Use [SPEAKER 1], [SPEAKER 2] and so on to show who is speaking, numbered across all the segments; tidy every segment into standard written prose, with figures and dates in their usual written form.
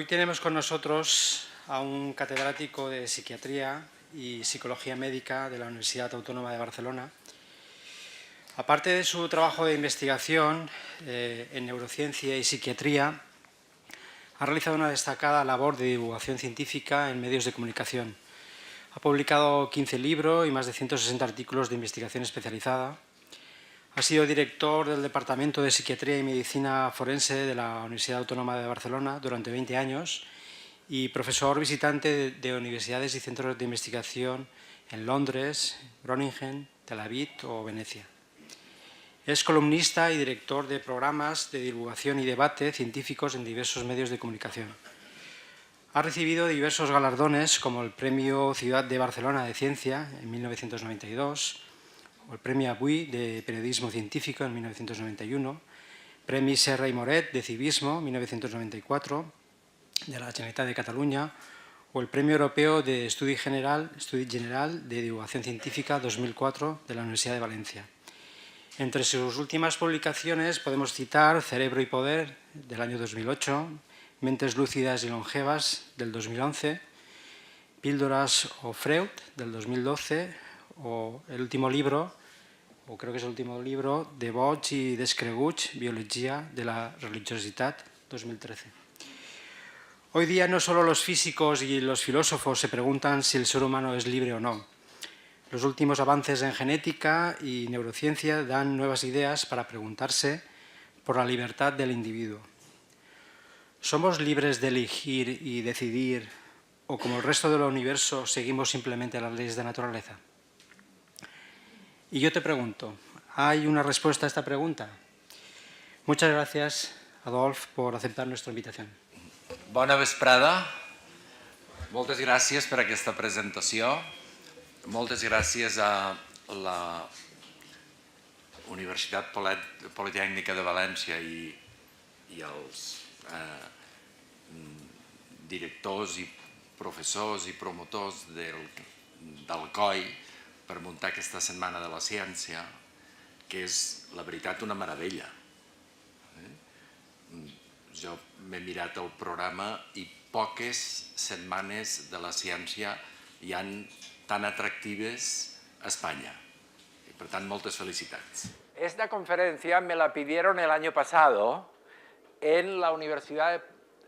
[SPEAKER 1] Hoy tenemos con nosotros a un catedrático de Psiquiatría y Psicología Médica de la Universidad Autónoma de Barcelona. Aparte de su trabajo de investigación en neurociencia y psiquiatría, ha realizado una destacada labor de divulgación científica en medios de comunicación. Ha publicado 15 libros y más de 160 artículos de investigación especializada. Ha sido director del Departamento de Psiquiatría y Medicina Forense de la Universidad Autónoma de Barcelona durante 20 años y profesor visitante de universidades y centros de investigación en Londres, Groningen, Tel Aviv o Venecia. Es columnista y director de programas de divulgación y debate científicos en diversos medios de comunicación. Ha recibido diversos galardones como el Premio Ciudad de Barcelona de Ciencia en 1992, o el Premio Avui de Periodismo Científico en 1991, Premi Serra i Moret de Civismo en 1994 de la Generalitat de Cataluña o el Premio Europeo de Estudi General de Divulgación Científica 2004 de la Universidad de Valencia. Entre sus últimas publicaciones podemos citar Cerebro y Poder del año 2008, Mentes lúcidas y longevas del 2011, Píldoras o Freud del 2012 o el último libro, o creo que es el último libro, De Boig i Descreguts, Biologia de la Religiositat, 2013. Hoy día no solo los físicos y los filósofos se preguntan si el ser humano es libre o no. Los últimos avances en genética y neurociencia dan nuevas ideas para preguntarse por la libertad del individuo. ¿Somos libres de elegir y decidir o como el resto del universo seguimos simplemente las leyes de la naturaleza? Y yo te pregunto, ¿hay una respuesta a esta pregunta? Muchas gracias, Adolf, por aceptar nuestra invitación.
[SPEAKER 2] Bona vesprada. Moltes gràcies per aquesta presentació. Moltes gràcies a la Universitat Politècnica de València i als directors i professors i promotors del COI per muntar aquesta Setmana de la Ciència, que és, la veritat, una meravella. Jo m'he mirat el programa i poques setmanes de la ciència hi han tan atractives a España. Y por tanto, muchas felicidades. Esta conferencia me la pidieron el año pasado en la Universidad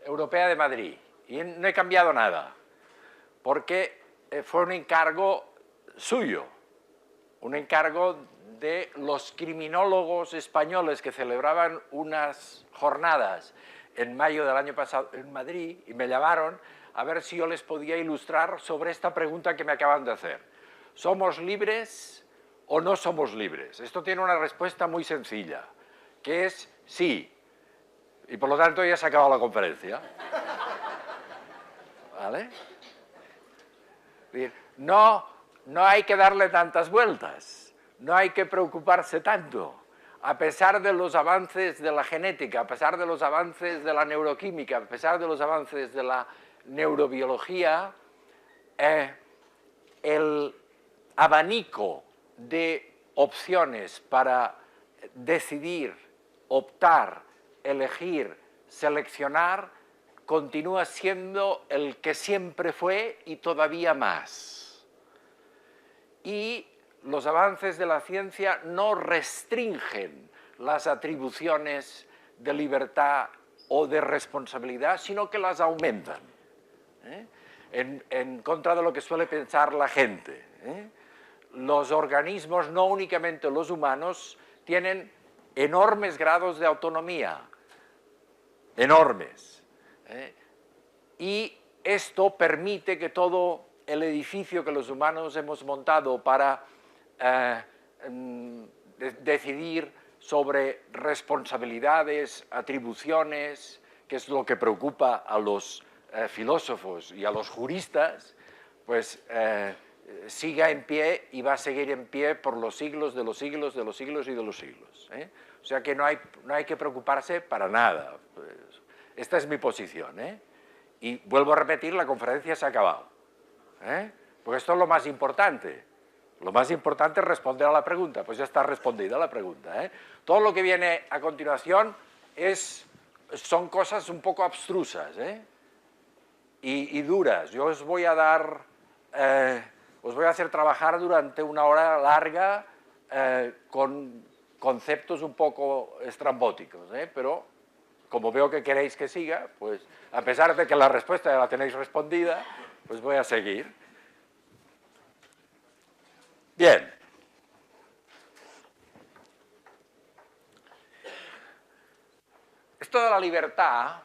[SPEAKER 2] Europea de Madrid y no he cambiado nada, porque fue un encargo suyo, un encargo de los criminólogos españoles que celebraban unas jornadas en mayo del año pasado en Madrid y me llamaron a ver si yo les podía ilustrar sobre esta pregunta que me acaban de hacer. ¿Somos libres o no somos libres? Esto tiene una respuesta muy sencilla, que es sí. Y por lo tanto ya se ha acabado la conferencia. ¿Vale? No hay que darle tantas vueltas, no hay que preocuparse tanto. A pesar de los avances de la genética, a pesar de los avances de la neuroquímica, a pesar de los avances de la neurobiología, el abanico de opciones para decidir, optar, elegir, seleccionar, continúa siendo el que siempre fue y todavía más. Y los avances de la ciencia no restringen las atribuciones de libertad o de responsabilidad, sino que las aumentan, en contra de lo que suele pensar la gente. Los organismos, no únicamente los humanos, tienen enormes grados de autonomía, enormes. Y esto permite que todo el edificio que los humanos hemos montado para decidir sobre responsabilidades, atribuciones, que es lo que preocupa a los filósofos y a los juristas, pues siga en pie y va a seguir en pie por los siglos de los siglos de los siglos y de los siglos. O sea que no hay que preocuparse para nada. Esta es mi posición. Y vuelvo a repetir, la conferencia se ha acabado. Porque esto es lo más importante. Lo más importante es responder a la pregunta. Pues ya está respondida la pregunta. Todo lo que viene a continuación son cosas un poco abstrusas.
[SPEAKER 3] y duras. Yo os voy a dar, os voy a hacer trabajar durante una hora larga con conceptos un poco estrambóticos, pero como veo que queréis que siga, pues a pesar de que la respuesta ya la tenéis respondida, pues voy a seguir. Bien. Esto de la libertad,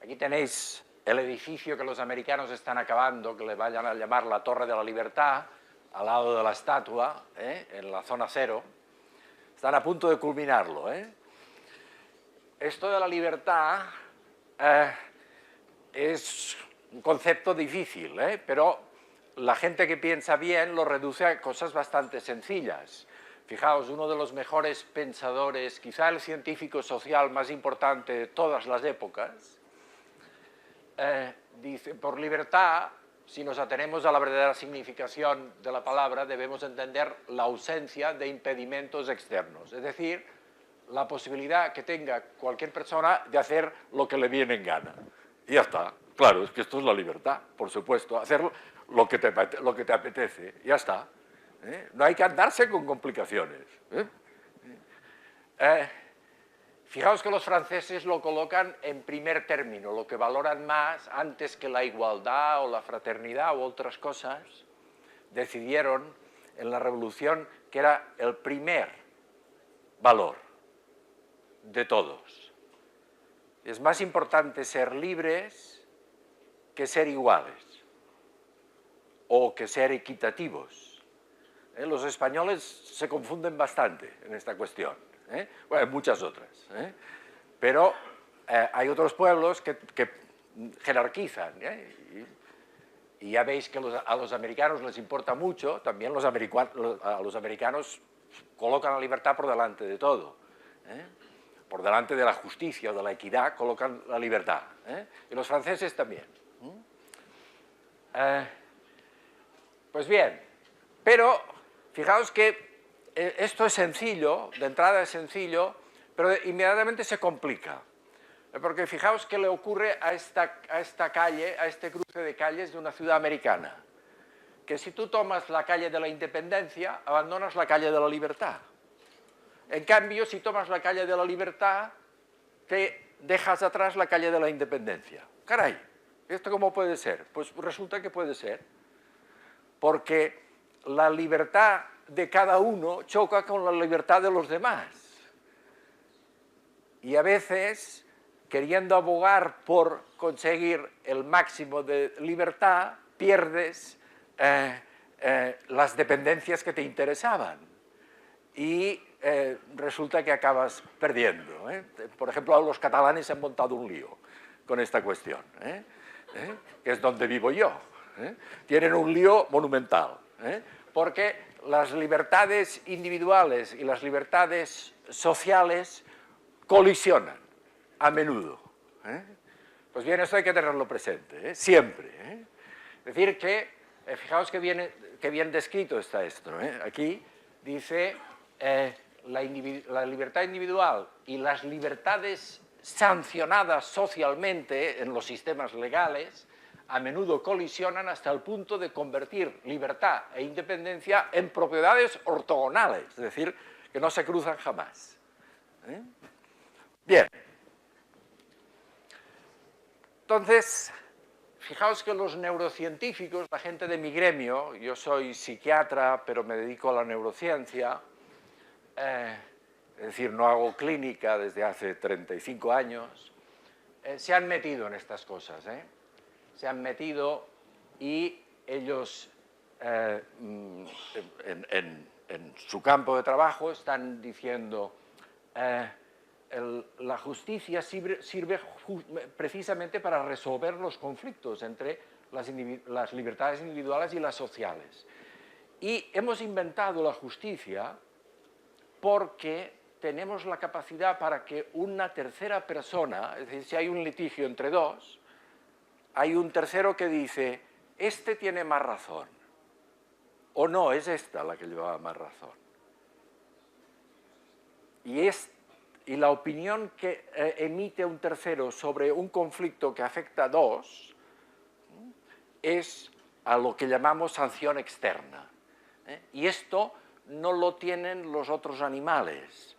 [SPEAKER 3] aquí tenéis el edificio que los americanos están acabando, que le vayan a llamar la Torre de la Libertad, al lado de la estatua, en la zona cero. Están a punto de culminarlo. Esto de la libertad es un concepto difícil, pero la gente que piensa bien lo reduce a cosas bastante sencillas. Fijaos, uno de los mejores pensadores, quizá el científico social más importante de todas las épocas, dice, por libertad, si nos atenemos a la verdadera significación de la palabra, debemos entender la ausencia de impedimentos externos, es decir, la posibilidad que tenga cualquier persona de hacer lo que le viene en gana. Y ya está. Claro, es que esto es la libertad, por supuesto, hacer lo que te apetece, ya está. No hay que andarse con complicaciones. Fijaos que los franceses lo colocan en primer término, lo que valoran más antes que la igualdad o la fraternidad u otras cosas, decidieron en la revolución que era el primer valor de todos. Es más importante ser libres que ser iguales o que ser equitativos. Los españoles se confunden bastante en esta cuestión. Bueno, hay muchas otras. Pero hay otros pueblos que jerarquizan. Y ya veis que a los americanos les importa mucho, también a los americanos colocan la libertad por delante de todo. Por delante de la justicia o de la equidad colocan la libertad. Y los franceses también. Pues bien, pero fijaos que esto es sencillo, de entrada es sencillo, pero inmediatamente se complica. Porque fijaos qué le ocurre a esta calle, a este cruce de calles de una ciudad americana. Que si tú tomas la calle de la Independencia, abandonas la calle de la Libertad. En cambio, si tomas la calle de la Libertad, te dejas atrás la calle de la Independencia. Caray, ¿esto cómo puede ser? Pues resulta que puede ser. Porque la libertad de cada uno choca con la libertad de los demás. Y a veces, queriendo abogar por conseguir el máximo de libertad, pierdes las dependencias que te interesaban. Y resulta que acabas perdiendo. Por ejemplo, los catalanes se han montado un lío con esta cuestión, que es donde vivo yo. Tienen un lío monumental, porque las libertades individuales y las libertades sociales colisionan a menudo. Pues bien, eso hay que tenerlo presente, siempre. Es decir, que, fijaos qué bien descrito está esto. Aquí dice la libertad individual y las libertades sancionadas socialmente en los sistemas legales a menudo colisionan hasta el punto de convertir libertad e independencia en propiedades ortogonales, es decir, que no se cruzan jamás. Bien. Entonces, fijaos que los neurocientíficos, la gente de mi gremio, yo soy psiquiatra, pero me dedico a la neurociencia, es decir, no hago clínica desde hace 35 años, se han metido en estas cosas, se han metido y ellos en su campo de trabajo están diciendo la justicia sirve precisamente para resolver los conflictos entre las libertades individuales y las sociales. Y hemos inventado la justicia porque tenemos la capacidad para que una tercera persona, es decir, si hay un litigio entre dos, hay un tercero que dice, este tiene más razón, o no, es esta la que llevaba más razón. Y la opinión que emite un tercero sobre un conflicto que afecta a dos, es a lo que llamamos sanción externa. Y esto no lo tienen los otros animales.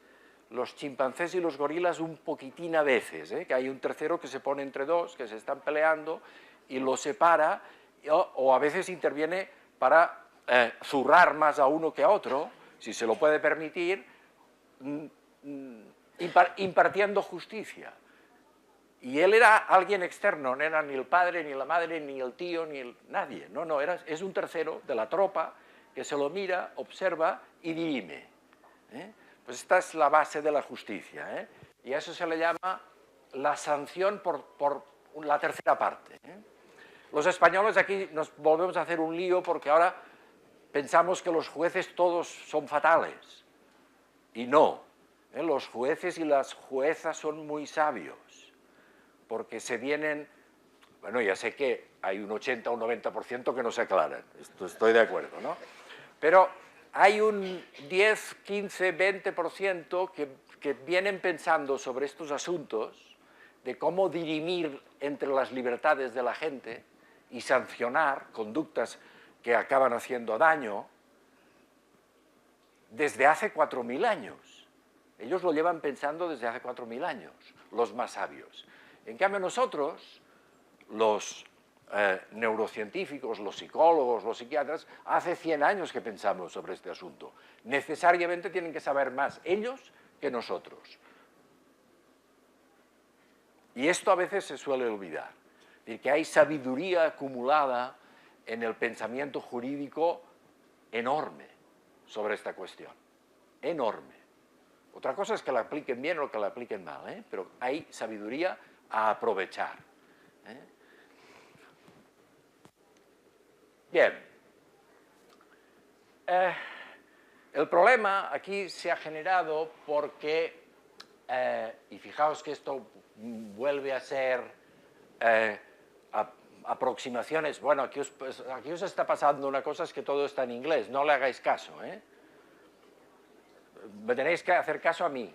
[SPEAKER 3] Los chimpancés y los gorilas un poquitín a veces, que hay un tercero que se pone entre dos, que se están peleando y lo separa, o a veces interviene para zurrar más a uno que a otro, si se lo puede permitir, impartiendo justicia. Y él era alguien externo, no era ni el padre, ni la madre, ni el tío, ni nadie. No, es un tercero de la tropa que se lo mira, observa y dirime. Pues esta es la base de la justicia. Y a eso se le llama la sanción por la tercera parte. Los españoles aquí nos volvemos a hacer un lío porque ahora pensamos que los jueces todos son fatales. Y no. Los jueces y las juezas son muy sabios. Porque se vienen, bueno, ya sé que hay un 80 o un 90% que no se aclaran, esto estoy de acuerdo, ¿no? Pero hay un 10, 15, 20% que vienen pensando sobre estos asuntos de cómo dirimir entre las libertades de la gente y sancionar conductas que acaban haciendo daño desde hace 4.000 años. Ellos lo llevan pensando desde hace 4.000 años, los más sabios. En cambio nosotros, los neurocientíficos, los psicólogos, los psiquiatras, hace 100 años que pensamos sobre este asunto. Necesariamente tienen que saber más ellos que nosotros. Y esto a veces se suele olvidar. Es decir, que hay sabiduría acumulada en el pensamiento jurídico enorme sobre esta cuestión. Enorme. Otra cosa es que la apliquen bien o que la apliquen mal, pero hay sabiduría a aprovechar. Bien. El problema aquí se ha generado porque, y fijaos que esto vuelve a ser aproximaciones, bueno, aquí os está pasando una cosa, es que todo está en inglés, no le hagáis caso, me tenéis que hacer caso a mí,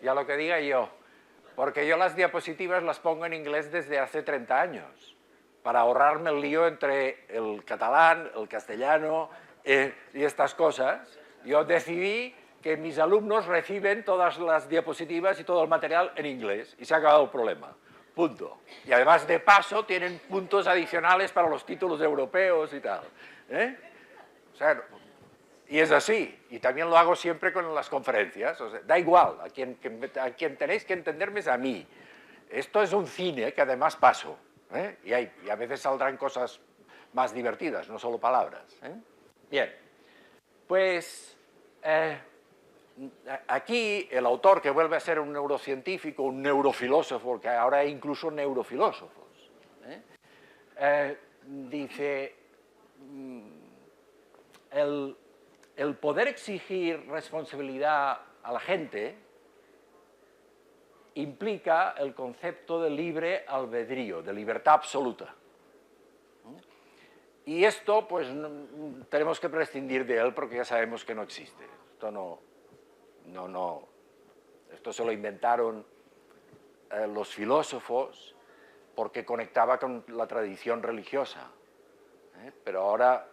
[SPEAKER 3] y a lo que diga yo. Porque yo las diapositivas las pongo en inglés desde hace 30 años, para ahorrarme el lío entre el catalán, el castellano y estas cosas. Yo decidí que mis alumnos reciben todas las diapositivas y todo el material en inglés, y se ha acabado el problema. Punto. Y además, de paso, tienen puntos adicionales para los títulos europeos y tal. O sea, y es así, y también lo hago siempre con las conferencias, o sea, da igual, a quien tenéis que entenderme es a mí. Esto es un cine que además paso, y a veces saldrán cosas más divertidas, no solo palabras. Bien, pues aquí el autor, que vuelve a ser un neurocientífico, un neurofilósofo, que ahora hay incluso neurofilósofos, dice, el poder exigir responsabilidad a la gente implica el concepto de libre albedrío, de libertad absoluta. Y esto, pues, tenemos que prescindir de él porque ya sabemos que no existe. Esto se lo inventaron los filósofos porque conectaba con la tradición religiosa. Pero ahora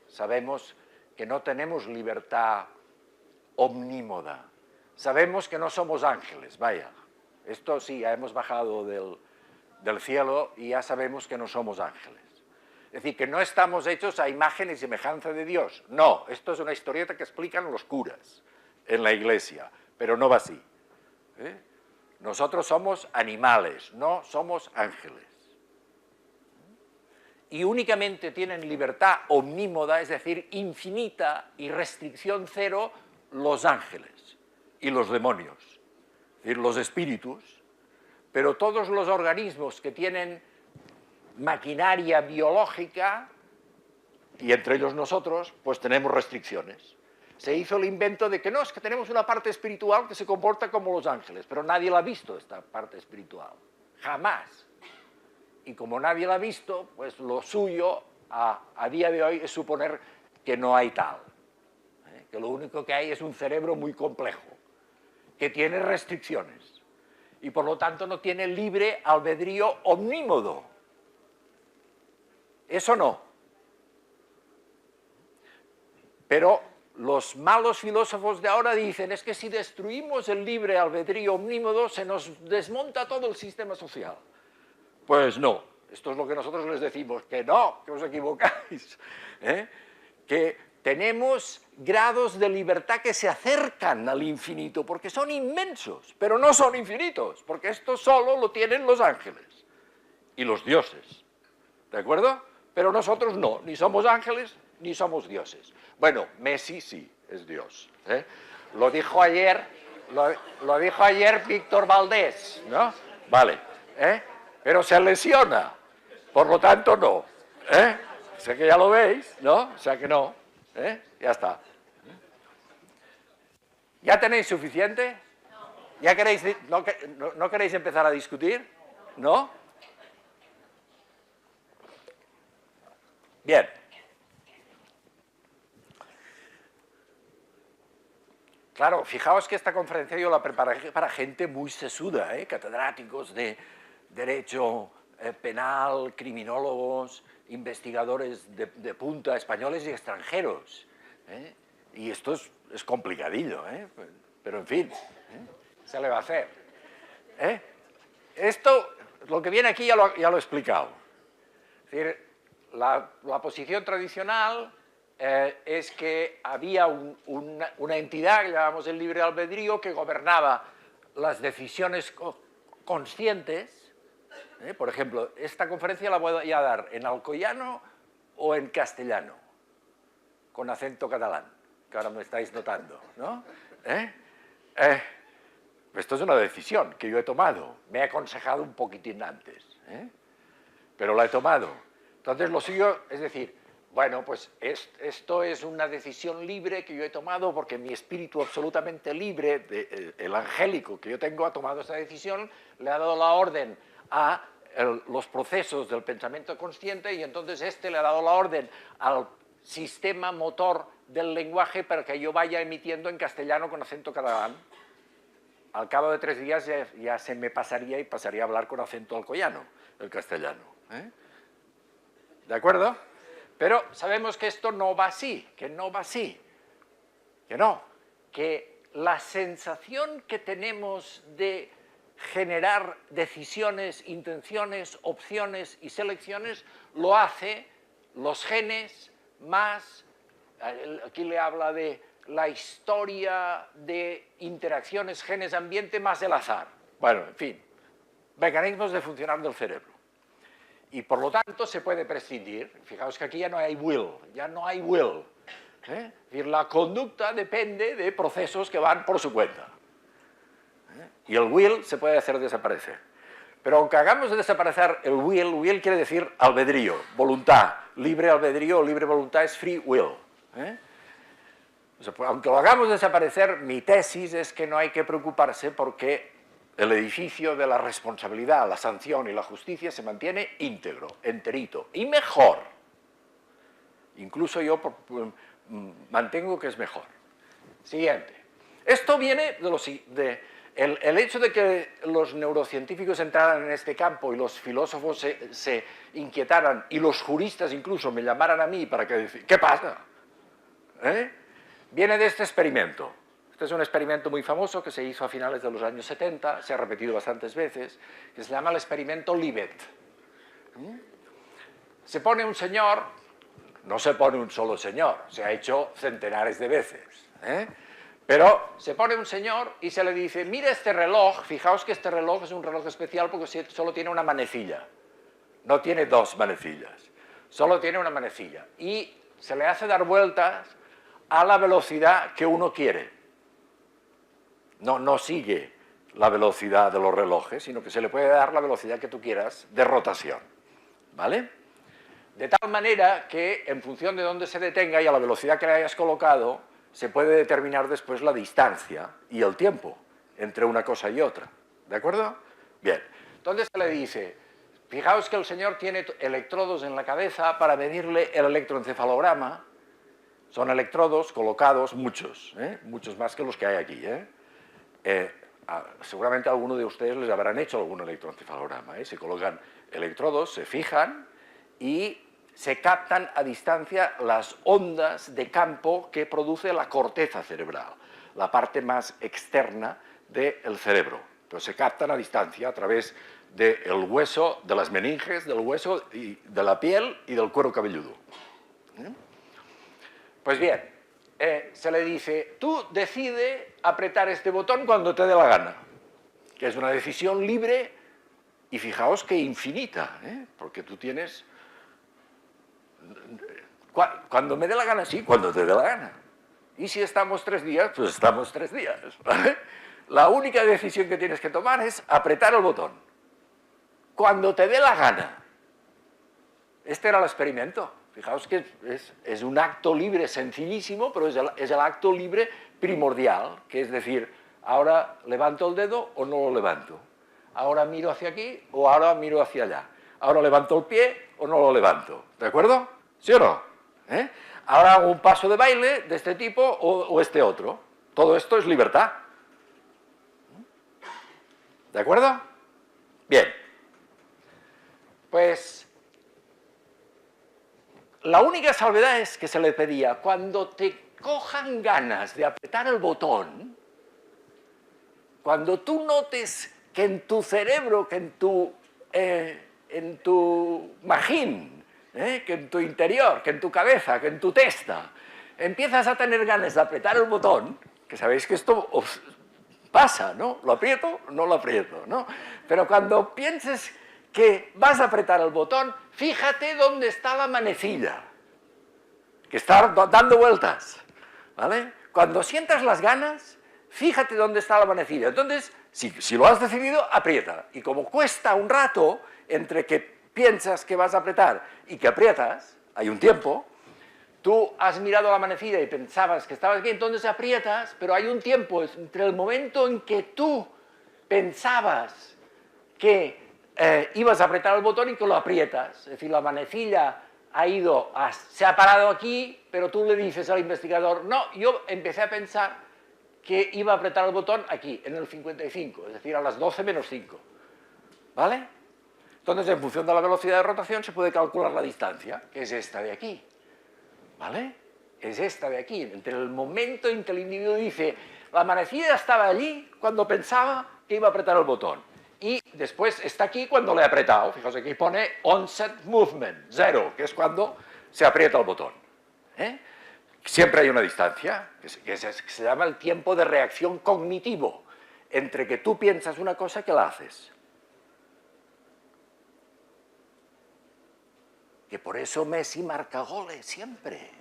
[SPEAKER 3] sabemos que no tenemos libertad omnímoda. Sabemos que no somos ángeles, vaya. Esto sí, ya hemos bajado del cielo y ya sabemos que no somos ángeles. Es decir, que no estamos hechos a imagen y semejanza de Dios. No, esto es una historieta que explican los curas en la iglesia, pero no va así. Nosotros somos animales, no somos ángeles. Y únicamente tienen libertad omnímoda, es decir, infinita y restricción cero, los ángeles y los demonios, es decir, los espíritus, pero todos los organismos que tienen maquinaria biológica, y entre ellos nosotros, pues tenemos restricciones. Se hizo el invento de que no, es que tenemos una parte espiritual que se comporta como los ángeles, pero nadie la ha visto, esta parte espiritual, jamás. Y como nadie la ha visto, pues lo suyo a día de hoy es suponer que no hay tal. Que lo único que hay es un cerebro muy complejo, que tiene restricciones, y por lo tanto no tiene libre albedrío omnímodo. Eso no. Pero los malos filósofos de ahora dicen, es que si destruimos el libre albedrío omnímodo, se nos desmonta todo el sistema social. Pues no, esto es lo que nosotros les decimos, que no, que os equivocáis, que tenemos grados de libertad que se acercan al infinito, porque son inmensos, pero no son infinitos, porque esto solo lo tienen los ángeles y los dioses, ¿de acuerdo? Pero nosotros no, ni somos ángeles ni somos dioses. Bueno, Messi sí es Dios. Lo dijo ayer Víctor Valdés, ¿no? Vale, pero se lesiona, por lo tanto no. Sé que ya lo veis, ¿no? O sea que no, ya está. ¿Ya tenéis suficiente? ¿Ya queréis, no queréis empezar a discutir? ¿No? Bien. Claro, fijaos que esta conferencia yo la preparé para gente muy sesuda, catedráticos de derecho penal, criminólogos, investigadores de punta, españoles y extranjeros. Y esto es complicadillo, pero en fin, se le va a hacer. Esto, lo que viene aquí ya lo he explicado. Es decir, la posición tradicional es que había una entidad que llamamos el libre albedrío que gobernaba las decisiones conscientes. Por ejemplo, esta conferencia la voy a dar en alcoyano o en castellano, con acento catalán, que ahora me estáis notando, ¿no? Esto es una decisión que yo he tomado, me he aconsejado un poquitín antes, pero la he tomado. Entonces lo suyo es decir, bueno, pues esto es una decisión libre que yo he tomado porque mi espíritu absolutamente libre, el angélico que yo tengo, ha tomado esta decisión, le ha dado la orden a los procesos del pensamiento consciente y entonces le ha dado la orden al sistema motor del lenguaje para que yo vaya emitiendo en castellano con acento catalán. Al cabo de 3 días ya se me pasaría y pasaría a hablar con acento alcoyano, el castellano. ¿De acuerdo? Pero sabemos que esto no va así, que no va así, que la sensación que tenemos de generar decisiones, intenciones, opciones y selecciones lo hace los genes más, aquí le habla de la historia de interacciones genes-ambiente más el azar. Bueno, en fin, mecanismos de funcionar del cerebro. Y por lo tanto se puede prescindir. Fijaos que aquí ya no hay will, ya no hay will. Es decir, la conducta depende de procesos que van por su cuenta. Y el will se puede hacer desaparecer. Pero aunque hagamos desaparecer el will quiere decir albedrío, voluntad. Libre albedrío o libre voluntad es free will. O sea, aunque lo hagamos desaparecer, mi tesis es que no hay que preocuparse porque el edificio de la responsabilidad, la sanción y la justicia se mantiene íntegro, enterito, y mejor. Incluso yo mantengo que es mejor. Siguiente. Esto viene de el hecho de que los neurocientíficos entraran en este campo y los filósofos se inquietaran y los juristas incluso me llamaran a mí para que decir, ¿qué pasa? Viene de este experimento. Este es un experimento muy famoso que se hizo a finales de los años 70, se ha repetido bastantes veces, que se llama el experimento Libet. Se pone un señor, no se pone un solo señor, se ha hecho centenares de veces, pero se pone un señor y se le dice, mira este reloj, fijaos que este reloj es un reloj especial porque solo tiene una manecilla, no tiene 2 manecillas, solo tiene una manecilla, y se le hace dar vueltas a la velocidad que uno quiere. No sigue la velocidad de los relojes, sino que se le puede dar la velocidad que tú quieras de rotación, ¿vale? De tal manera que en función de dónde se detenga y a la velocidad que le hayas colocado, se puede determinar después la distancia y el tiempo entre una cosa y otra, ¿de acuerdo? Bien, entonces se le dice, fijaos que el señor tiene electrodos en la cabeza para medirle el electroencefalograma, son electrodos colocados, muchos más que los que hay aquí, seguramente a alguno de ustedes les habrán hecho algún electroencefalograma, se colocan electrodos, se fijan y se captan a distancia las ondas de campo que produce la corteza cerebral, la parte más externa del cerebro. Pero se captan a distancia a través del hueso, de las meninges, del hueso, y de la piel y del cuero cabelludo. Pues bien, se le dice, tú decide apretar este botón cuando te dé la gana, que es una decisión libre y fijaos que infinita, porque tú tienes... Cuando me dé la gana, sí, cuando te dé la gana. Y si estamos 3 días, pues estamos 3 días, ¿vale? La única decisión que tienes que tomar es apretar el botón. Cuando te dé la gana. Este era el experimento. Fijaos que es un acto libre sencillísimo, pero es el acto libre primordial, que es decir, ahora levanto el dedo o no lo levanto. Ahora miro hacia aquí o ahora miro hacia allá. Ahora levanto el pie o no lo levanto. ¿De acuerdo? ¿Sí o no? Ahora hago un paso de baile de este tipo o este otro. Todo esto es libertad. ¿De acuerdo? Bien. Pues la única salvedad es que se le pedía, cuando te cojan ganas de apretar el botón, cuando tú notes que en tu cerebro, que en tu magín, que en tu interior, que en tu cabeza, que en tu testa, empiezas a tener ganas de apretar el botón, que sabéis que esto os pasa, ¿no? ¿Lo aprieto? No lo aprieto, ¿no? Pero cuando pienses que vas a apretar el botón, fíjate dónde está la manecilla, que está dando vueltas, ¿vale? Cuando sientas las ganas, fíjate dónde está la manecilla. Entonces, si lo has decidido, aprieta. Y como cuesta un rato entre que piensas que vas a apretar y que aprietas, hay un tiempo, tú has mirado la manecilla y pensabas que estabas aquí, entonces aprietas, pero hay un tiempo entre el momento en que tú pensabas que ibas a apretar el botón y que lo aprietas. Es decir, la manecilla se ha parado aquí, pero tú le dices al investigador, no, yo empecé a pensar que iba a apretar el botón aquí, en el 55, es decir, a las 12 menos 5. ¿Vale? Entonces, en función de la velocidad de rotación, se puede calcular la distancia, que es esta de aquí. ¿Vale? Es esta de aquí, entre el momento en que el individuo dice, la manecilla estaba allí cuando pensaba que iba a apretar el botón. Y después está aquí cuando le he apretado. Fijaos, aquí pone onset movement, 0, que es cuando se aprieta el botón. Siempre hay una distancia, que se llama el tiempo de reacción cognitivo, entre que tú piensas una cosa y que la haces. Que por eso Messi marca goles siempre,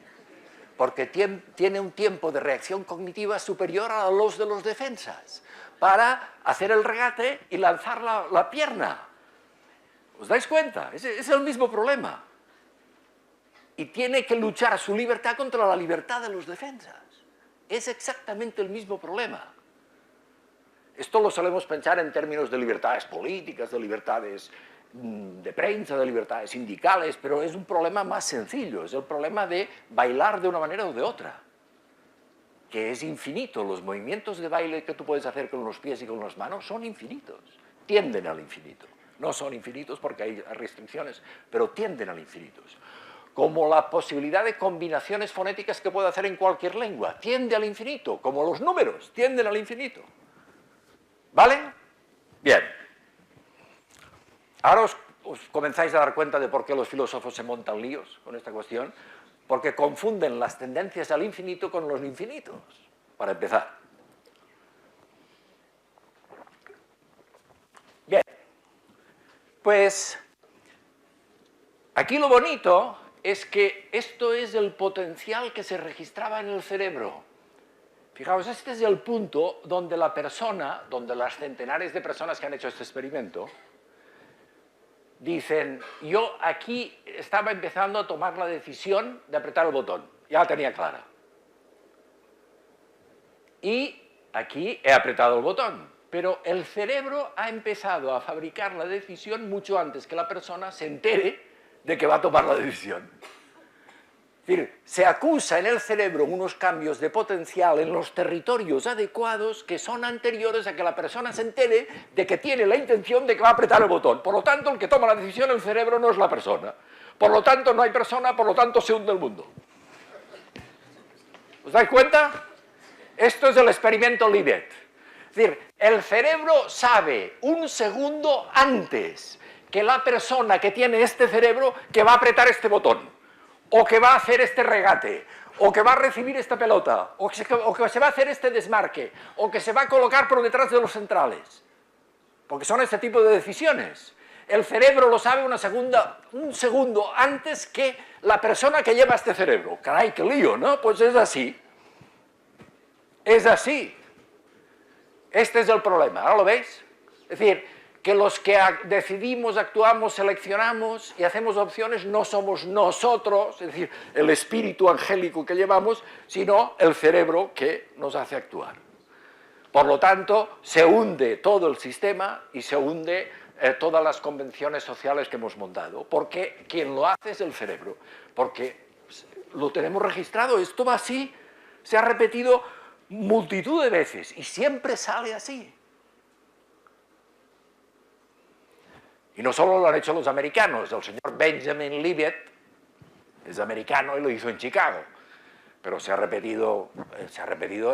[SPEAKER 3] porque tiene un tiempo de reacción cognitiva superior a los de los defensas, para hacer el regate y lanzar la pierna. ¿Os dais cuenta? Es el mismo problema. Y tiene que luchar su libertad contra la libertad de los defensas. Es exactamente el mismo problema. Esto lo solemos pensar en términos de libertades políticas, de libertades de prensa, de libertades sindicales, pero es un problema más sencillo, es el problema de bailar de una manera o de otra, que es infinito. Los movimientos de baile que tú puedes hacer con los pies y con las manos son infinitos, tienden al infinito. No son infinitos porque hay restricciones, pero tienden al infinito. Como la posibilidad de combinaciones fonéticas que puede hacer en cualquier lengua, tiende al infinito, como los números tienden al infinito. ¿Vale? Bien. Ahora os comenzáis a dar cuenta de por qué los filósofos se montan líos con esta cuestión, porque confunden las tendencias al infinito con los infinitos, para empezar. Bien, pues aquí lo bonito es que esto es el potencial que se registraba en el cerebro. Fijaos, este es el punto donde la persona, donde las centenares de personas que han hecho este experimento, dicen, yo aquí estaba empezando a tomar la decisión de apretar el botón, ya la tenía clara. Y aquí he apretado el botón, pero el cerebro ha empezado a fabricar la decisión mucho antes que la persona se entere de que va a tomar la decisión. Es decir, se acusa en el cerebro unos cambios de potencial en los territorios adecuados que son anteriores a que la persona se entere de que tiene la intención de que va a apretar el botón. Por lo tanto, el que toma la decisión, el cerebro, no es la persona. por lo tanto no hay persona, por lo tanto se hunde el mundo. ¿Os dais cuenta? Esto es el experimento Libet. Es decir, el cerebro sabe un segundo antes que la persona que tiene este cerebro que va a apretar este botón, o que va a hacer este regate, o que va a recibir esta pelota, o que se va a hacer este desmarque, o que se va a colocar por detrás de los centrales. Porque son este tipo de decisiones. El cerebro lo sabe un segundo antes que la persona que lleva este cerebro. Caray, qué lío, ¿no? Pues es así. Es así. Este es el problema, ¿ahora lo veis? Es decir, que los que decidimos, actuamos, seleccionamos y hacemos opciones no somos nosotros, es decir, el espíritu angélico que llevamos, sino el cerebro que nos hace actuar. Por lo tanto, se hunde todo el sistema y se hunde todas las convenciones sociales que hemos montado, porque quien lo hace es el cerebro, porque lo tenemos registrado, esto va así, se ha repetido multitud de veces y siempre sale así. Y no solo lo han hecho los americanos, el señor Benjamin Libet es americano y lo hizo en Chicago, pero se ha repetido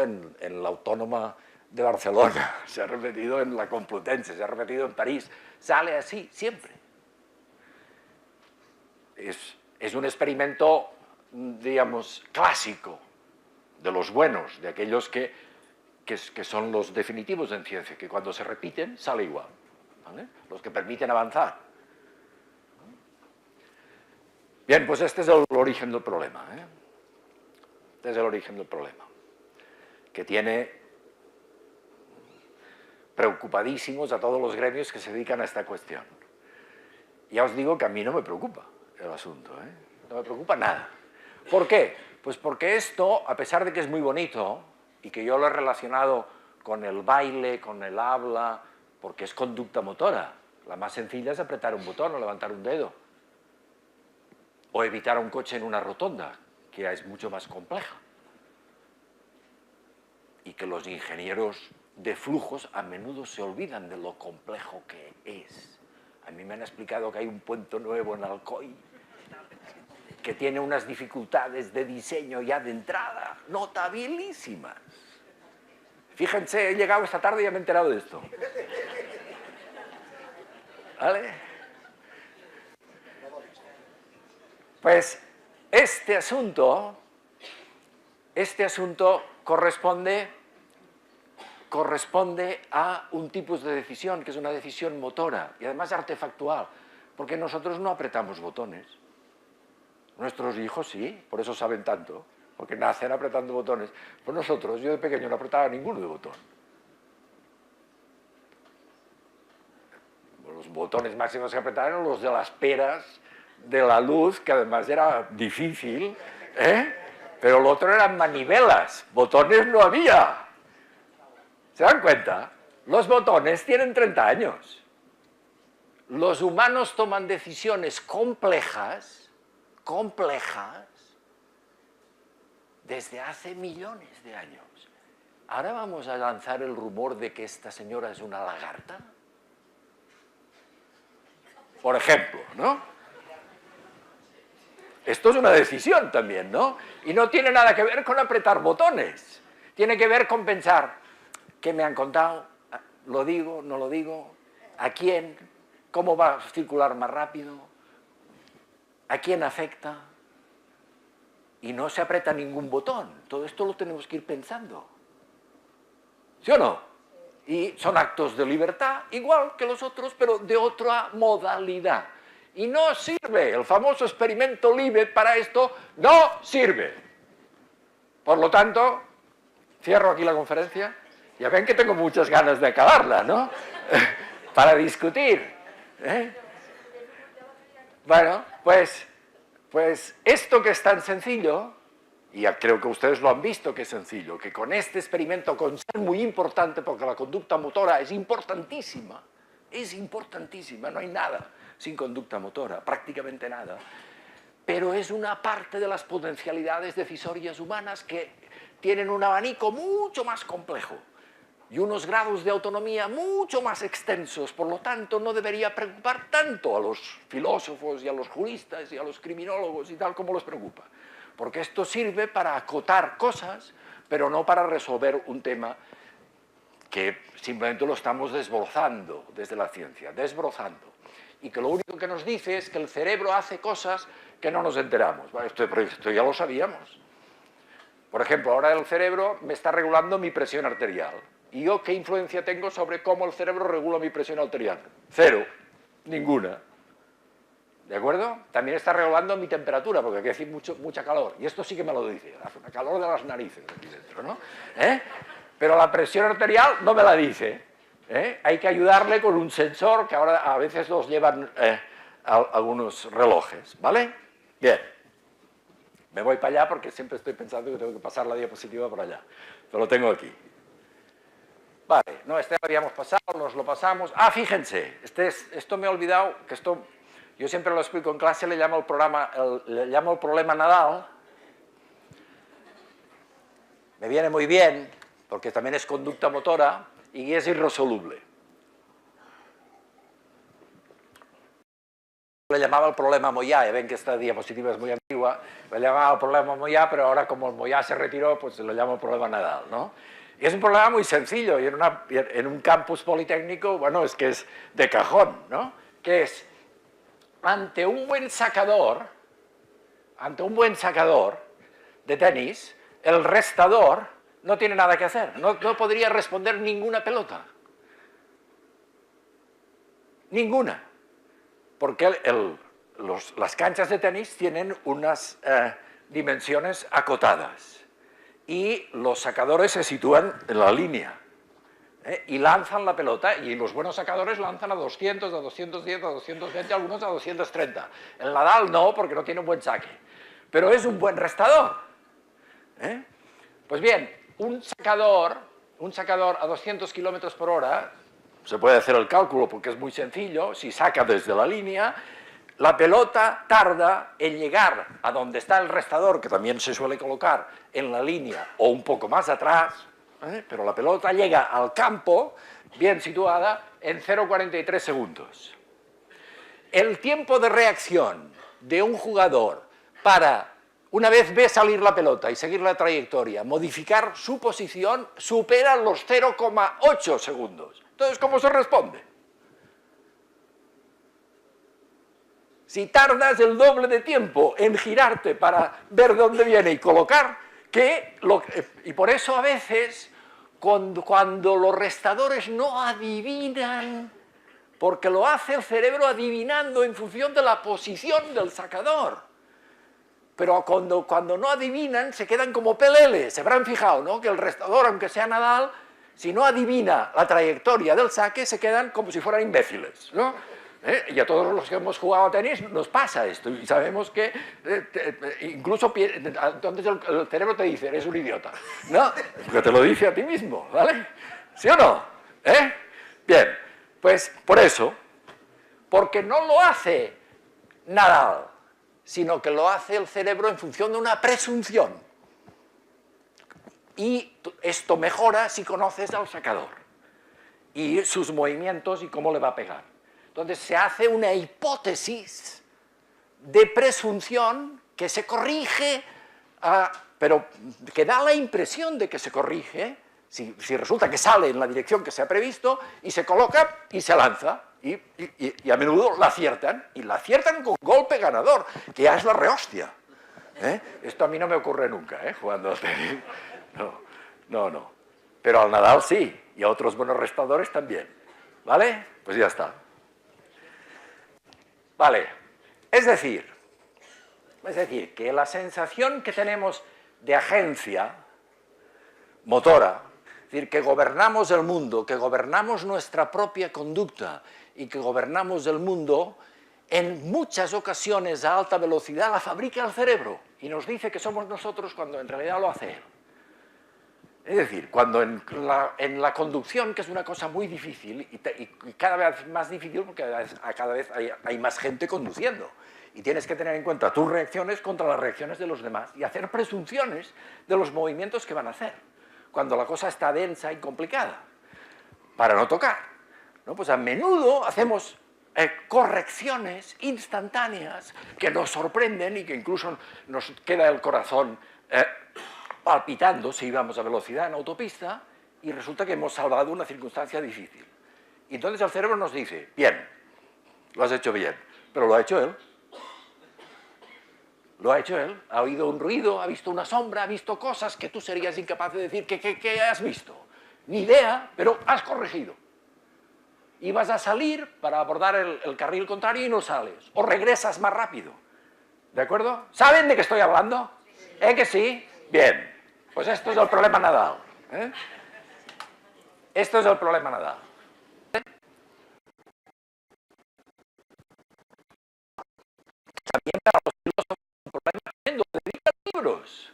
[SPEAKER 3] en la Autónoma de Barcelona, se ha repetido en la Complutense, se ha repetido en París, sale así siempre. Es un experimento, digamos, clásico, de los buenos, de aquellos que son los definitivos en ciencia, que cuando se repiten sale igual, ¿vale? Los que permiten avanzar. Bien, pues este es el origen del problema, ¿eh? Este es el origen del problema, que tiene preocupadísimos a todos los gremios que se dedican a esta cuestión. Ya os digo que a mí no me preocupa el asunto, ¿eh? No me preocupa nada. ¿Por qué? Pues porque esto, a pesar de que es muy bonito, y que yo lo he relacionado con el baile, con el habla, porque es conducta motora. La más sencilla es apretar un botón o levantar un dedo. O evitar un coche en una rotonda, que es mucho más compleja. Y que los ingenieros de flujos a menudo se olvidan de lo complejo que es. A mí me han explicado que hay un puente nuevo en Alcoy, que tiene unas dificultades de diseño ya de entrada, notabilísimas. Fíjense, he llegado esta tarde y ya me he enterado de esto. ¿Vale? Pues este asunto corresponde a un tipo de decisión, que es una decisión motora, y además artefactual, porque nosotros no apretamos botones. Nuestros hijos sí, por eso saben tanto, porque nacen apretando botones. Pues nosotros, yo de pequeño no apretaba ninguno de botón. Los botones máximos que apretaba eran los de las peras de la luz, que además era difícil, ¿eh? Pero lo otro eran manivelas, botones no había. ¿Se dan cuenta? Los botones tienen 30 años. Los humanos toman decisiones complejas desde hace millones de años. ¿Ahora vamos a lanzar el rumor de que esta señora es una lagarta? Por ejemplo, ¿no? Esto es una decisión también, ¿no? Y no tiene nada que ver con apretar botones. Tiene que ver con pensar, ¿qué me han contado? ¿Lo digo? ¿No lo digo? ¿A quién? ¿Cómo va a circular más rápido? ¿A quién afecta? Y no se aprieta ningún botón. Todo esto lo tenemos que ir pensando. ¿Sí o no? Y son actos de libertad, igual que los otros, pero de otra modalidad. Y no sirve. El famoso experimento Libet para esto no sirve. Por lo tanto, cierro aquí la conferencia. Ya ven que tengo muchas ganas de acabarla, ¿no? Para discutir, ¿eh? Bueno, pues esto que es tan sencillo, y ya creo que ustedes lo han visto que es sencillo, que con este experimento, con ser muy importante, porque la conducta motora es importantísima, no hay nada sin conducta motora, prácticamente nada, pero es una parte de las potencialidades decisorias humanas que tienen un abanico mucho más complejo. y unos grados de autonomía mucho más extensos, por lo tanto no debería preocupar tanto a los filósofos y a los juristas y a los criminólogos y tal como los preocupa, porque esto sirve para acotar cosas, pero no para resolver un tema que simplemente lo estamos desbrozando desde la ciencia, desbrozando, y que lo único que nos dice es que el cerebro hace cosas que no nos enteramos. Bueno, esto ya lo sabíamos. Por ejemplo, ahora el cerebro me está regulando mi presión arterial. ¿Y yo qué influencia tengo sobre cómo el cerebro regula mi presión arterial? Cero, ninguna. ¿De acuerdo? También está regulando mi temperatura, porque aquí hace mucha calor. Y esto sí que me lo dice, hace una calor de las narices aquí dentro, ¿no? Pero la presión arterial no me la dice. Hay que ayudarle con un sensor que ahora a veces los llevan algunos relojes, ¿vale? Bien. Me voy para allá porque siempre estoy pensando que tengo que pasar la diapositiva por allá. Pero lo tengo aquí. Vale, no, este lo habíamos pasado, nos lo pasamos. Ah, fíjense, esto me he olvidado, que esto yo siempre lo explico en clase, le llamo el problema Nadal. Me viene muy bien, porque también es conducta motora y es irresoluble. Le llamaba el problema Moyá, ven que esta diapositiva es muy antigua, le llamaba el problema Moyá, pero ahora como el Moyá se retiró, pues lo llamo el problema Nadal, ¿no? Y es un problema muy sencillo, y en un campus politécnico, bueno, es que es de cajón, ¿no? Que es, ante un buen sacador de tenis, el restador no tiene nada que hacer, no podría responder ninguna pelota. Ninguna. Porque las canchas de tenis tienen unas dimensiones acotadas y los sacadores se sitúan en la línea y lanzan la pelota, y los buenos sacadores lanzan a 200, a 210, a 220, algunos a 230. El Nadal no, porque no tiene un buen saque, pero es un buen restador. Pues bien, un sacador a 200 kilómetros por hora, se puede hacer el cálculo porque es muy sencillo, si saca desde la línea, la pelota tarda en llegar a donde está el restador, que también se suele colocar en la línea o un poco más atrás, pero la pelota llega al campo, bien situada, en 0,43 segundos. El tiempo de reacción de un jugador para, una vez ve salir la pelota y seguir la trayectoria, modificar su posición, supera los 0,8 segundos. Entonces, ¿cómo se responde? Si tardas el doble de tiempo en girarte para ver dónde viene y colocar, y por eso a veces, cuando los restadores no adivinan, porque lo hace el cerebro adivinando en función de la posición del sacador, pero cuando no adivinan se quedan como peleles. Se habrán fijado, ¿no?, que el restador, aunque sea Nadal, si no adivina la trayectoria del saque, se quedan como si fueran imbéciles, ¿no? Y a todos los que hemos jugado a tenis nos pasa esto, y sabemos que incluso entonces el cerebro te dice, eres un idiota, ¿no? Porque te lo dice a ti mismo, ¿vale? ¿Sí o no? Bien, pues por eso, porque no lo hace Nadal, sino que lo hace el cerebro en función de una presunción. Y esto mejora si conoces al sacador y sus movimientos y cómo le va a pegar. Entonces se hace una hipótesis de presunción que se corrige, pero que da la impresión de que se corrige, si resulta que sale en la dirección que se ha previsto, y se coloca y se lanza, y a menudo la aciertan, y la aciertan con golpe ganador, que ya es la rehostia. Esto a mí no me ocurre nunca, jugando al tenis. No. Pero al Nadal sí, y a otros buenos restadores también. ¿Vale? Pues ya está. Vale. Es decir, que la sensación que tenemos de agencia motora, es decir, que gobernamos el mundo, que gobernamos nuestra propia conducta y que gobernamos el mundo, en muchas ocasiones a alta velocidad la fabrica el cerebro y nos dice que somos nosotros cuando en realidad lo hace él. Es decir, cuando en la conducción, que es una cosa muy difícil y cada vez más difícil porque cada vez hay más gente conduciendo y tienes que tener en cuenta tus reacciones contra las reacciones de los demás y hacer presunciones de los movimientos que van a hacer cuando la cosa está densa y complicada. para no tocar, ¿no? Pues a menudo hacemos correcciones instantáneas que nos sorprenden y que incluso nos queda el corazón palpitando si íbamos a velocidad en autopista y resulta que hemos salvado una circunstancia difícil. Y entonces el cerebro nos dice, bien, lo has hecho bien, pero lo ha hecho él. Lo ha hecho él, ha oído un ruido, ha visto una sombra, ha visto cosas que tú serías incapaz de decir ¿qué has visto? Ni idea, pero has corregido. Y vas a salir para abordar el carril contrario y no sales. O regresas más rápido. ¿De acuerdo? ¿Saben de qué estoy hablando? ¿Que sí? Bien. Pues esto es el problema Nadal. Esto es el problema Nadal. También para los filósofos es un problema tremendo. Dedican libros.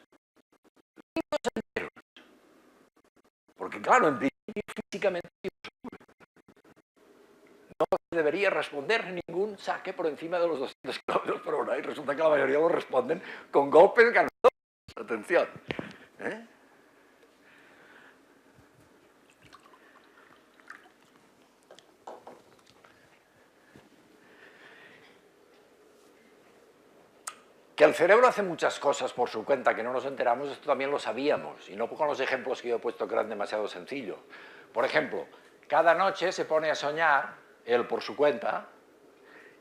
[SPEAKER 3] Libros enteros. Porque claro, en principio físicamente no se debería responder ningún saque por encima de los 200 kilómetros por hora y resulta que la mayoría lo responden con golpes ganadores. Atención. Que el cerebro hace muchas cosas por su cuenta que no nos enteramos, esto también lo sabíamos, y no con los ejemplos que yo he puesto que eran demasiado sencillos. Por ejemplo, cada noche se pone a soñar, él por su cuenta,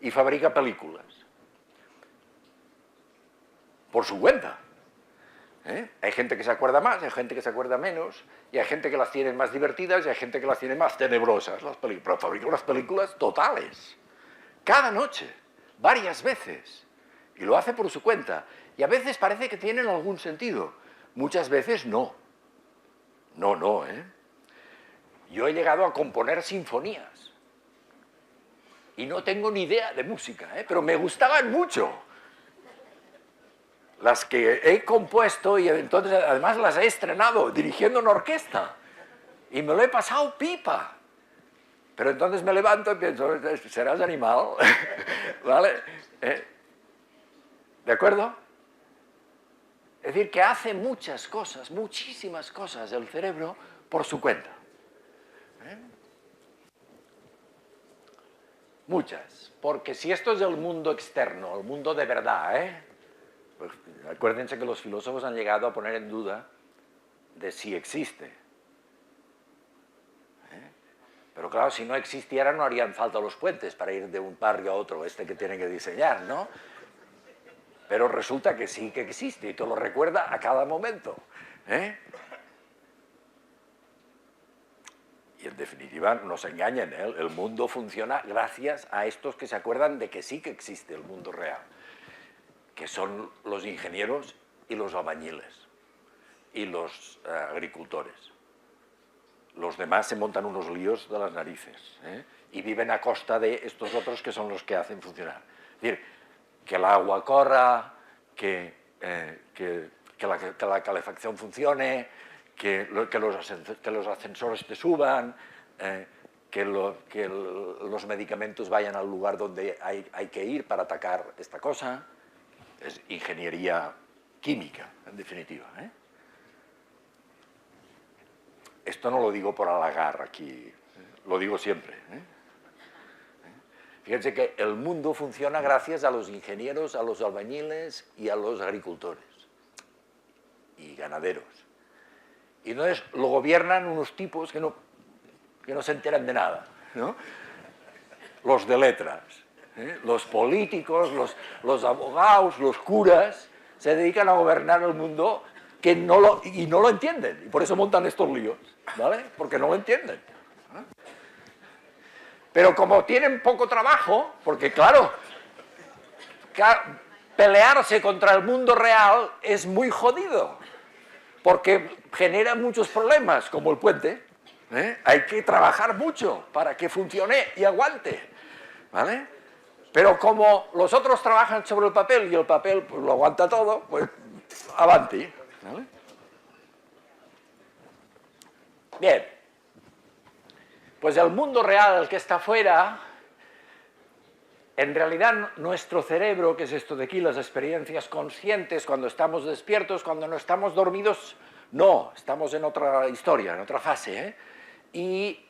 [SPEAKER 3] y fabrica películas. Por su cuenta. Hay gente que se acuerda más, hay gente que se acuerda menos, y hay gente que las tiene más divertidas y hay gente que las tiene más tenebrosas, las películas. Pero fabrica unas películas totales. Cada noche, varias veces. Y lo hace por su cuenta. Y a veces parece que tienen algún sentido. Muchas veces no. No, Yo he llegado a componer sinfonías. Y no tengo ni idea de música, pero me gustaban mucho. Las que he compuesto y entonces además las he estrenado dirigiendo una orquesta. Y me lo he pasado pipa. Pero entonces me levanto y pienso, serás animal. ¿Vale? ¿De acuerdo? Es decir, que hace muchas cosas, muchísimas cosas el cerebro por su cuenta. Muchas. Porque si esto es el mundo externo, el mundo de verdad, pues acuérdense que los filósofos han llegado a poner en duda de si existe. Pero claro, si no existiera no harían falta los puentes para ir de un barrio a otro, que tienen que diseñar, ¿no? Pero resulta que sí que existe y te lo recuerda a cada momento. Y en definitiva, no se engañen, el mundo funciona gracias a estos que se acuerdan de que sí que existe el mundo real, que son los ingenieros y los albañiles y los agricultores. Los demás se montan unos líos de las narices y viven a costa de estos otros que son los que hacen funcionar. Es decir, que el agua corra, que la calefacción funcione, que los ascensores te suban, que los medicamentos vayan al lugar donde hay que ir para atacar esta cosa. Es ingeniería química, en definitiva. Esto no lo digo por halagar aquí, lo digo siempre. Fíjense que el mundo funciona gracias a los ingenieros, a los albañiles y a los agricultores y ganaderos. Y entonces lo gobiernan unos tipos que no se enteran de nada, ¿no? Los de letras, los políticos, los abogados, los curas, se dedican a gobernar el mundo y no lo entienden. Y por eso montan estos líos, ¿vale? Porque no lo entienden. Pero como tienen poco trabajo, porque claro, pelearse contra el mundo real es muy jodido, porque genera muchos problemas, como el puente. Hay que trabajar mucho para que funcione y aguante, ¿vale? Pero como los otros trabajan sobre el papel y el papel pues, lo aguanta todo, pues avanti, ¿vale? Bien. Pues el mundo real, el que está afuera, en realidad nuestro cerebro, que es esto de aquí, las experiencias conscientes, cuando estamos despiertos, cuando no estamos dormidos, no, estamos en otra historia, en otra fase, Y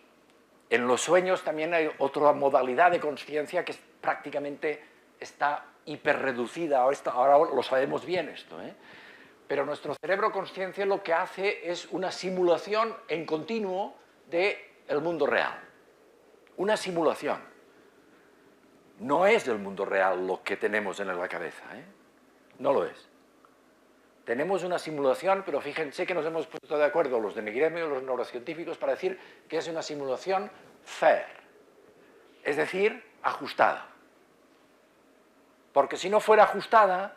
[SPEAKER 3] En los sueños también hay otra modalidad de conciencia que prácticamente está hiperreducida, ahora lo sabemos bien esto, pero nuestro cerebro consciencia lo que hace es una simulación en continuo del mundo real. Una simulación. No es el mundo real lo que tenemos en la cabeza, no lo es. Tenemos una simulación, pero fíjense que nos hemos puesto de acuerdo los de mi gremio, los neurocientíficos, para decir que es una simulación fair, es decir, ajustada. Porque si no fuera ajustada,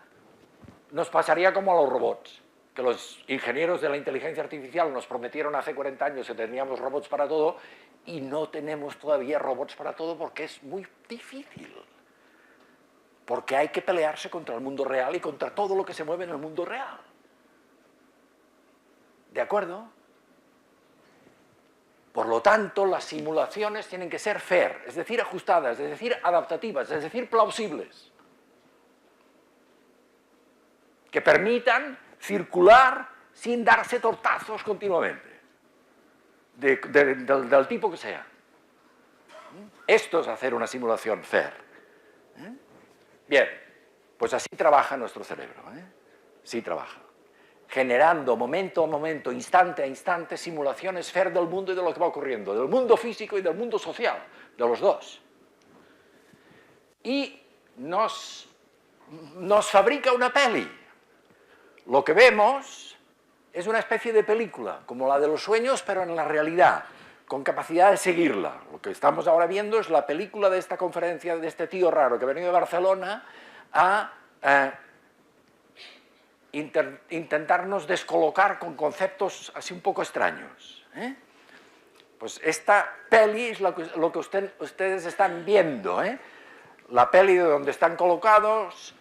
[SPEAKER 3] nos pasaría como a los robots, que los ingenieros de la inteligencia artificial nos prometieron hace 40 años que teníamos robots para todo, y no tenemos todavía robots para todo porque es muy difícil. Porque hay que pelearse contra el mundo real y contra todo lo que se mueve en el mundo real. ¿De acuerdo? Por lo tanto, las simulaciones tienen que ser fair, es decir, ajustadas, es decir, adaptativas, es decir, plausibles. Que permitan circular sin darse tortazos continuamente, del tipo que sea. Esto es hacer una simulación fair. Bien, pues así trabaja nuestro cerebro, sí trabaja, generando momento a momento, instante a instante, simulaciones fair del mundo y de lo que va ocurriendo, del mundo físico y del mundo social, de los dos. Y nos fabrica una peli. Lo que vemos es una especie de película, como la de los sueños, pero en la realidad, con capacidad de seguirla. Lo que estamos ahora viendo es la película de esta conferencia de este tío raro que ha venido de Barcelona a intentarnos descolocar con conceptos así un poco extraños. Pues esta peli es lo que ustedes están viendo, la peli de donde están colocados,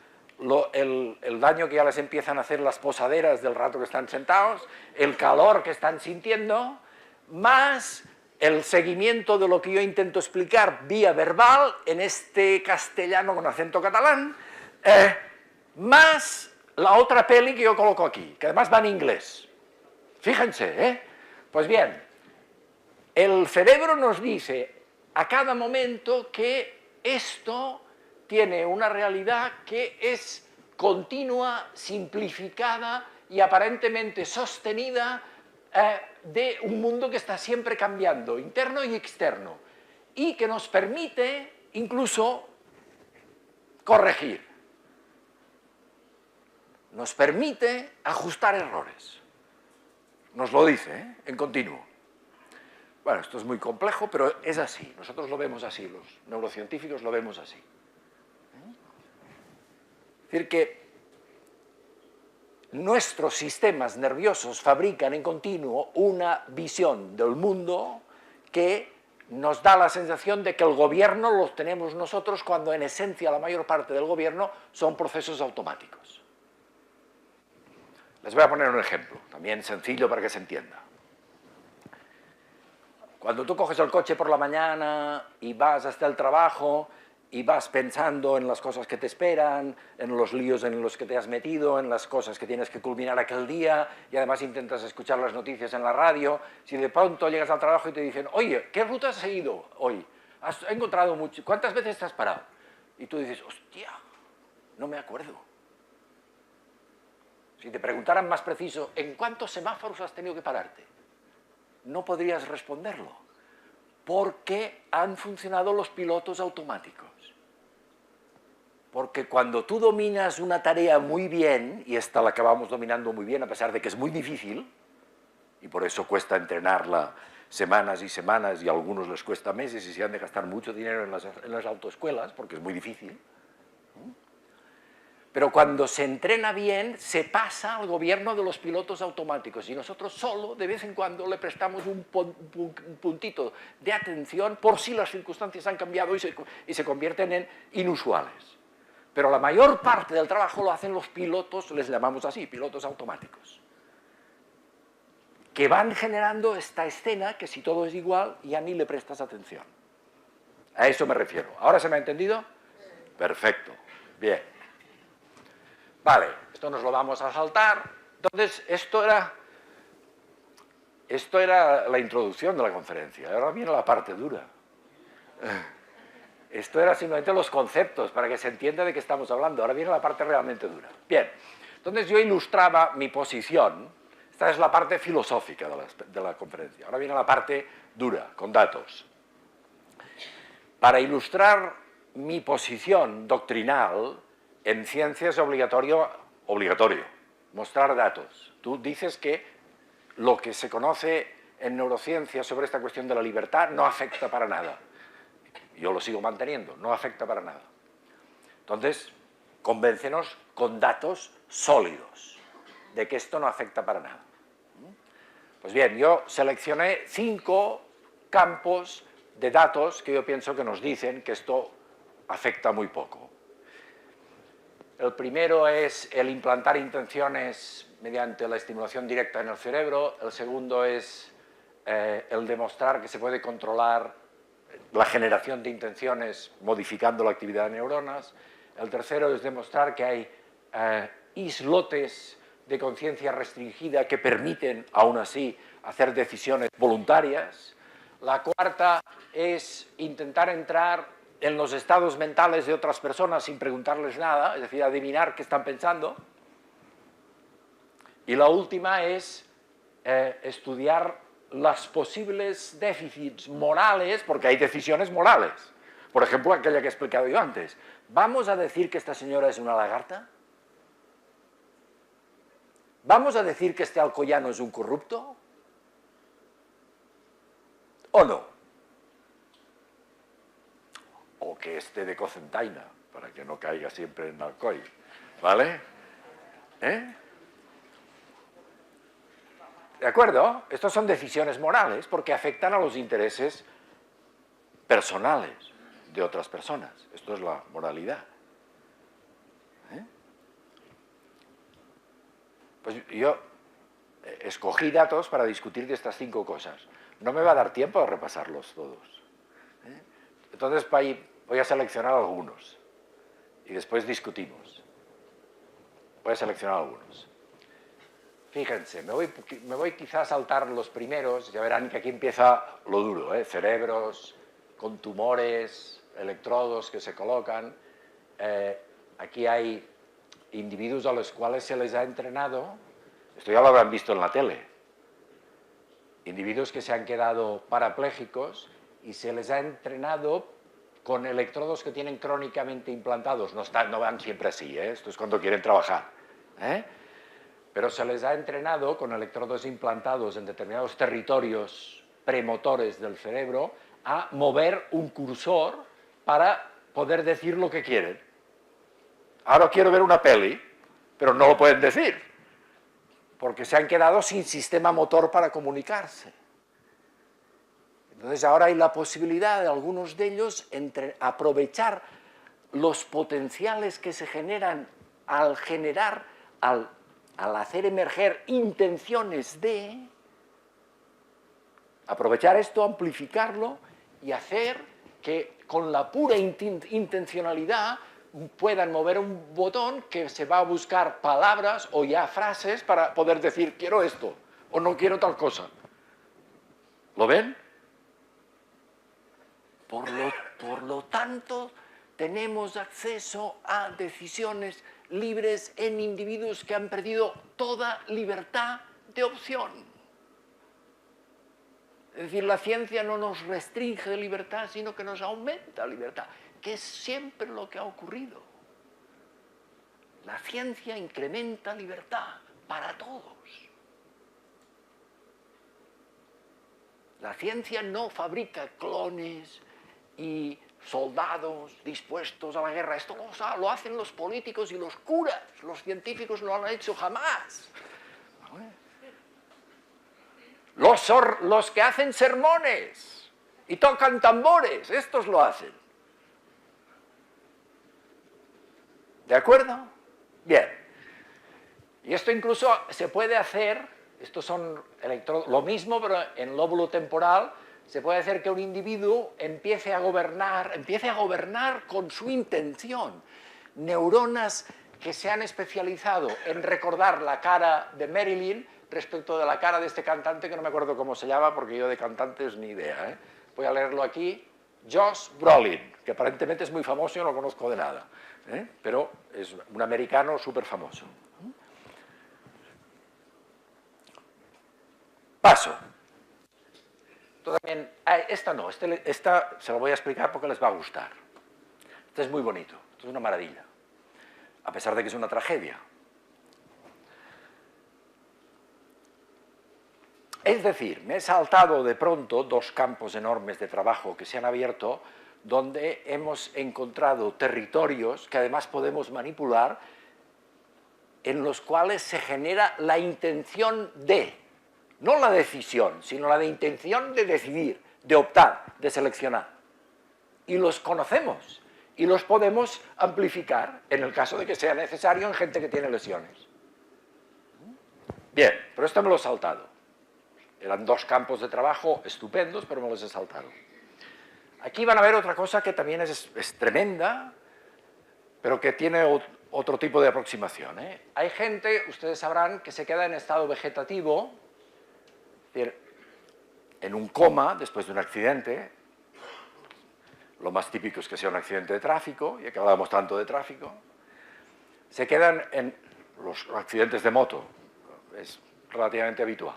[SPEAKER 3] el daño que ya les empiezan a hacer las posaderas del rato que están sentados, el calor que están sintiendo, más el seguimiento de lo que yo intento explicar vía verbal, en este castellano con acento catalán, más la otra peli que yo coloco aquí, que además va en inglés. Fíjense, Pues bien, el cerebro nos dice a cada momento que esto tiene una realidad que es continua, simplificada y aparentemente sostenida de un mundo que está siempre cambiando, interno y externo, y que nos permite incluso corregir. Nos permite ajustar errores. Nos lo dice, en continuo. Bueno, esto es muy complejo, pero es así. Nosotros lo vemos así, los neurocientíficos lo vemos así. Es decir, que nuestros sistemas nerviosos fabrican en continuo una visión del mundo que nos da la sensación de que el gobierno lo tenemos nosotros, cuando en esencia la mayor parte del gobierno son procesos automáticos. Les voy a poner un ejemplo, también sencillo para que se entienda. Cuando tú coges el coche por la mañana y vas hasta el trabajo y vas pensando en las cosas que te esperan, en los líos en los que te has metido, en las cosas que tienes que culminar aquel día, y además intentas escuchar las noticias en la radio, si de pronto llegas al trabajo y te dicen, oye, ¿qué ruta has seguido hoy? ¿Has encontrado mucho? ¿Cuántas veces te has parado? Y tú dices, hostia, no me acuerdo. Si te preguntaran más preciso, ¿en cuántos semáforos has tenido que pararte? No podrías responderlo, porque han funcionado los pilotos automáticos. Porque cuando tú dominas una tarea muy bien, y esta la acabamos dominando muy bien a pesar de que es muy difícil, y por eso cuesta entrenarla semanas y semanas, y a algunos les cuesta meses y se han de gastar mucho dinero en las autoescuelas, porque es muy difícil. Pero cuando se entrena bien, se pasa al gobierno de los pilotos automáticos, y nosotros solo, de vez en cuando, le prestamos un puntito de atención por si las circunstancias han cambiado y se convierten en inusuales. Pero la mayor parte del trabajo lo hacen los pilotos, les llamamos así, pilotos automáticos, que van generando esta escena que, si todo es igual, ya ni le prestas atención. A eso me refiero. ¿Ahora se me ha entendido? Perfecto. Bien. Vale, esto nos lo vamos a saltar. Entonces, esto era Esto era la introducción de la conferencia, ahora viene la parte dura. Esto era simplemente los conceptos, para que se entienda de qué estamos hablando. Ahora viene la parte realmente dura. Bien, entonces yo ilustraba mi posición. Esta es la parte filosófica de la conferencia. Ahora viene la parte dura, con datos. Para ilustrar mi posición doctrinal, en ciencia es obligatorio mostrar datos. Tú dices que lo que se conoce en neurociencia sobre esta cuestión de la libertad no afecta para nada. Yo lo sigo manteniendo, no afecta para nada. Entonces, convéncenos con datos sólidos de que esto no afecta para nada. Pues bien, yo seleccioné 5 campos de datos que yo pienso que nos dicen que esto afecta muy poco. El primero es el implantar intenciones mediante la estimulación directa en el cerebro. El segundo es el demostrar que se puede controlar la generación de intenciones modificando la actividad de neuronas. El tercero es demostrar que hay islotes de conciencia restringida que permiten, aún así, hacer decisiones voluntarias. La cuarta es intentar entrar en los estados mentales de otras personas sin preguntarles nada, es decir, adivinar qué están pensando. Y la última es estudiar las posibles déficits morales, porque hay decisiones morales. Por ejemplo, aquella que he explicado yo antes. ¿Vamos a decir que esta señora es una lagarta? ¿Vamos a decir que este alcoyano es un corrupto? ¿O no? O que esté de cocentaina, para que no caiga siempre en Alcoy. ¿Vale? ¿De acuerdo? Estas son decisiones morales porque afectan a los intereses personales de otras personas. Esto es la moralidad. Pues yo escogí datos para discutir de estas 5 cosas. No me va a dar tiempo a repasarlos todos. Entonces voy a seleccionar algunos y después discutimos. Voy a seleccionar algunos. Fíjense, me voy quizá a saltar los primeros, ya verán que aquí empieza lo duro, cerebros con tumores, electrodos que se colocan. Aquí hay individuos a los cuales se les ha entrenado, esto ya lo habrán visto en la tele, individuos que se han quedado parapléjicos y se les ha entrenado con electrodos que tienen crónicamente implantados. No van siempre así, esto es cuando quieren trabajar. Pero se les ha entrenado con electrodos implantados en determinados territorios premotores del cerebro a mover un cursor para poder decir lo que quieren. Ahora quiero ver una peli, pero no lo pueden decir, porque se han quedado sin sistema motor para comunicarse. Entonces ahora hay la posibilidad de algunos de ellos aprovechar los potenciales que se generan al hacer emerger intenciones de, aprovechar esto, amplificarlo y hacer que con la pura intencionalidad puedan mover un botón que se va a buscar palabras o ya frases para poder decir quiero esto o no quiero tal cosa. ¿Lo ven? Por lo tanto, tenemos acceso a decisiones libres en individuos que han perdido toda libertad de opción. Es decir, la ciencia no nos restringe libertad, sino que nos aumenta libertad, que es siempre lo que ha ocurrido. La ciencia incrementa libertad para todos. La ciencia no fabrica clones y soldados dispuestos a la guerra. Esto lo hacen los políticos y los curas. Los científicos no lo han hecho jamás. Los que hacen sermones y tocan tambores, estos lo hacen. ¿De acuerdo? Bien. Y esto incluso se puede hacer, estos son electrodos, lo mismo pero en lóbulo temporal, se puede hacer que un individuo empiece a gobernar con su intención. Neuronas que se han especializado en recordar la cara de Marilyn respecto de la cara de este cantante, que no me acuerdo cómo se llama, porque yo de cantantes ni idea, ¿eh? Voy a leerlo aquí. Josh Brolin, que aparentemente es muy famoso, yo no lo conozco de nada, ¿eh? Pero es un americano súper famoso. Paso. Esto también, esta no, esta se lo voy a explicar porque les va a gustar. Este es muy bonito, esto es una maravilla, a pesar de que es una tragedia. Es decir, me he saltado de pronto dos campos enormes de trabajo que se han abierto, donde hemos encontrado territorios que además podemos manipular, en los cuales se genera la intención de, no la decisión, sino la de intención de decidir, de optar, de seleccionar. Y los conocemos y los podemos amplificar en el caso de que sea necesario en gente que tiene lesiones. Bien, pero esto me lo he saltado. Eran dos campos de trabajo estupendos, pero me los he saltado. Aquí van a ver otra cosa que también es tremenda, pero que tiene otro tipo de aproximación, ¿eh? Hay gente, ustedes sabrán, que se queda en estado vegetativo, es decir, en un coma después de un accidente. Lo más típico es que sea un accidente de tráfico, ya que hablábamos tanto de tráfico. Se quedan en los accidentes de moto, es relativamente habitual,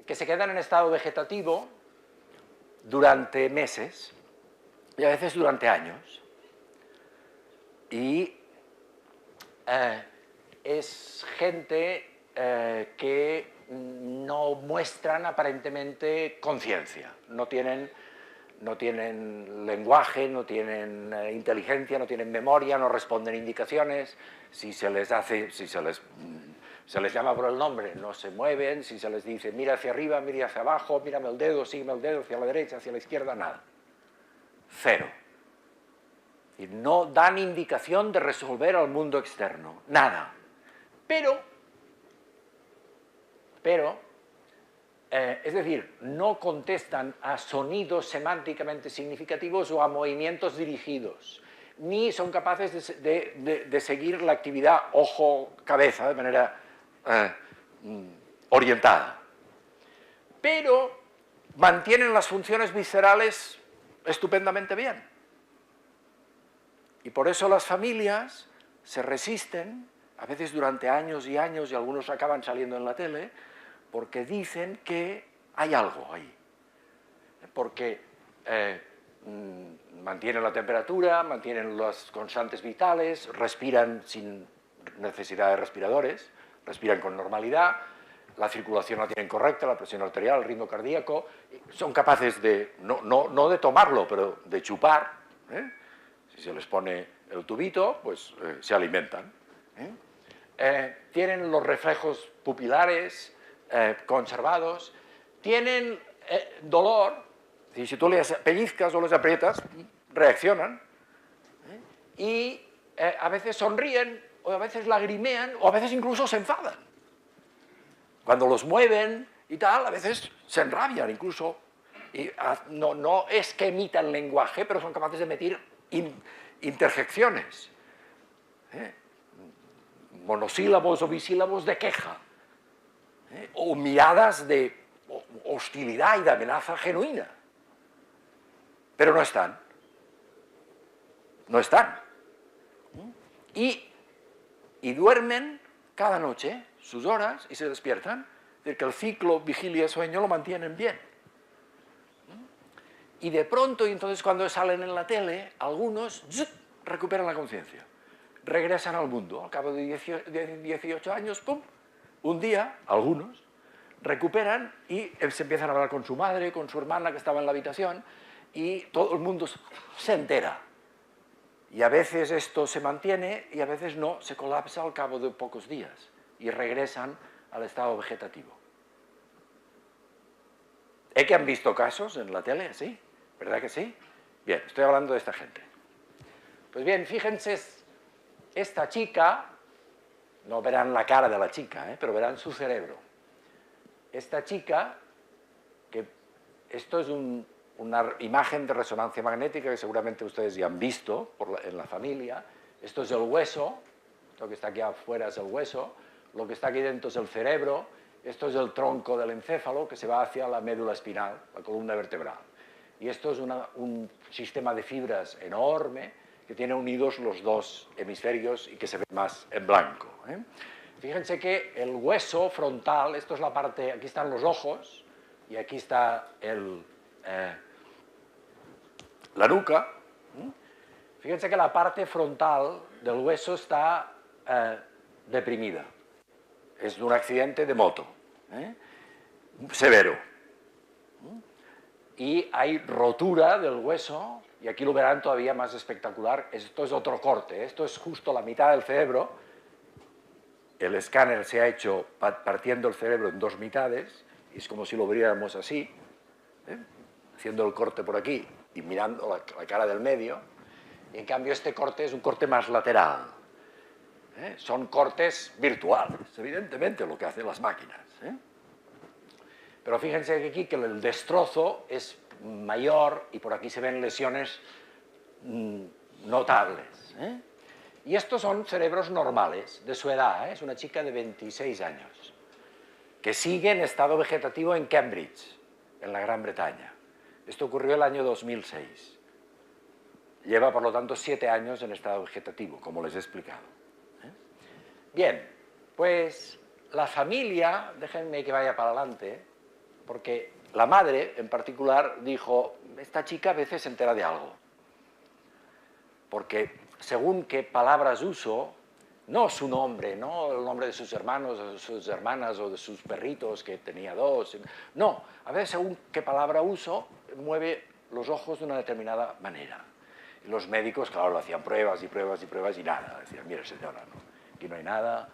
[SPEAKER 3] que se quedan en estado vegetativo durante meses y a veces durante años. Y es gente que no muestran aparentemente conciencia, no tienen lenguaje, no tienen inteligencia, no tienen memoria, no responden indicaciones. Si se les llama por el nombre, no se mueven. Si se les dice mira hacia arriba, mira hacia abajo, mírame el dedo, sígueme el dedo, hacia la derecha, hacia la izquierda, nada. Cero. Y no dan indicación de resolver al mundo externo, nada. Pero, es decir, no contestan a sonidos semánticamente significativos o a movimientos dirigidos, ni son capaces de seguir la actividad ojo-cabeza de manera orientada. Pero mantienen las funciones viscerales estupendamente bien. Y por eso las familias se resisten, a veces durante años y años, y algunos acaban saliendo en la tele, porque dicen que hay algo ahí. Porque mantienen la temperatura, mantienen las constantes vitales, respiran sin necesidad de respiradores, respiran con normalidad, la circulación la tienen correcta, la presión arterial, el ritmo cardíaco, son capaces de, no de tomarlo, pero de chupar, ¿eh? Si se les pone el tubito, pues se alimentan. Tienen los reflejos pupilares conservados, tienen dolor, si tú les pellizcas o les aprietas, reaccionan, y a veces sonríen, o a veces lagrimean, o a veces incluso se enfadan. Cuando los mueven y tal, a veces se enrabian incluso. Y no es que emitan lenguaje, pero son capaces de emitir interjecciones. Monosílabos o bisílabos de queja. O miradas de hostilidad y de amenaza genuina. Pero no están. No están. Y duermen cada noche sus horas y se despiertan. Es decir, que el ciclo vigilia-sueño lo mantienen bien. Y de pronto, y entonces cuando salen en la tele, algunos recuperan la conciencia. Regresan al mundo. Al cabo de 18 años, ¡pum!, un día, algunos, recuperan y se empiezan a hablar con su madre, con su hermana que estaba en la habitación, y todo el mundo se entera. Y a veces esto se mantiene y a veces no, se colapsa al cabo de pocos días y regresan al estado vegetativo. ¿Es que han visto casos en la tele? ¿Sí? ¿Verdad que sí? Bien, estoy hablando de esta gente. Pues bien, fíjense, esta chica, no verán la cara de la chica, pero verán su cerebro. Esta chica, que esto es una imagen de resonancia magnética que seguramente ustedes ya han visto en la familia. Esto es el hueso, lo que está aquí afuera es el hueso, lo que está aquí dentro es el cerebro, esto es el tronco del encéfalo que se va hacia la médula espinal, la columna vertebral. Y esto es un sistema de fibras enorme que tiene unidos los dos hemisferios y que se ve más en blanco. Fíjense que el hueso frontal, esto es la parte, aquí están los ojos y aquí está la nuca. Fíjense que la parte frontal del hueso está deprimida. Es de un accidente de moto, severo. Y hay rotura del hueso, y aquí lo verán todavía más espectacular. Esto es otro corte, esto es justo la mitad del cerebro. El escáner se ha hecho partiendo el cerebro en dos mitades, y es como si lo abriéramos así, haciendo el corte por aquí y mirando la cara del medio. Y en cambio este corte es un corte más lateral. Son cortes virtuales, evidentemente, lo que hacen las máquinas. Pero fíjense que aquí que el destrozo es mayor y por aquí se ven lesiones notables. Y estos son cerebros normales, de su edad, es una chica de 26 años, que sigue en estado vegetativo en Cambridge, en la Gran Bretaña. Esto ocurrió el año 2006. Lleva, por lo tanto, 7 años en estado vegetativo, como les he explicado. Bien, pues la familia, déjenme que vaya para adelante, porque la madre, en particular, dijo, esta chica a veces se entera de algo. Porque según qué palabras uso, no su nombre, no el nombre de sus hermanos o de sus hermanas o de sus perritos, que tenía 2, no, a veces según qué palabra uso, mueve los ojos de una determinada manera. Y los médicos, claro, lo hacían pruebas y pruebas y pruebas y nada. Decían, mire señora, aquí no hay nada,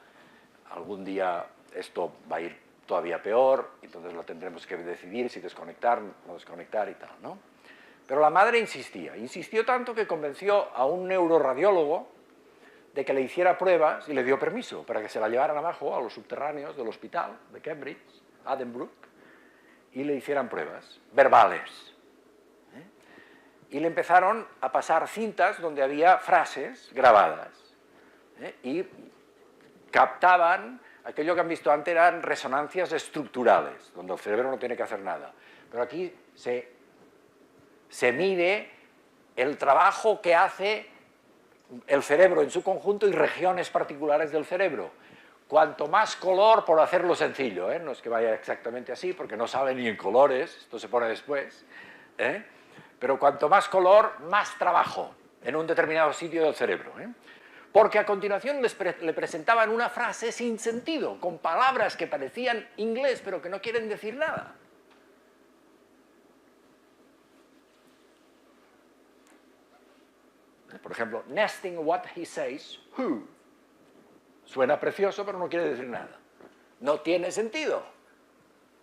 [SPEAKER 3] algún día esto va a ir todavía peor, entonces lo tendremos que decidir si desconectar, no desconectar y tal, ¿no? Pero la madre insistió tanto que convenció a un neuroradiólogo de que le hiciera pruebas y le dio permiso para que se la llevaran abajo a los subterráneos del hospital de Cambridge, Addenbrooke, y le hicieran pruebas verbales. Y le empezaron a pasar cintas donde había frases grabadas. Y captaban, aquello que han visto antes eran resonancias estructurales, donde el cerebro no tiene que hacer nada. Pero aquí se mide el trabajo que hace el cerebro en su conjunto y regiones particulares del cerebro. Cuanto más color, por hacerlo sencillo, no es que vaya exactamente así, porque no sale ni en colores, esto se pone después, pero cuanto más color, más trabajo en un determinado sitio del cerebro. Porque a continuación le presentaban una frase sin sentido, con palabras que parecían inglés, pero que no quieren decir nada. Por ejemplo, nesting what he says, who. Suena precioso, pero no quiere decir nada. No tiene sentido.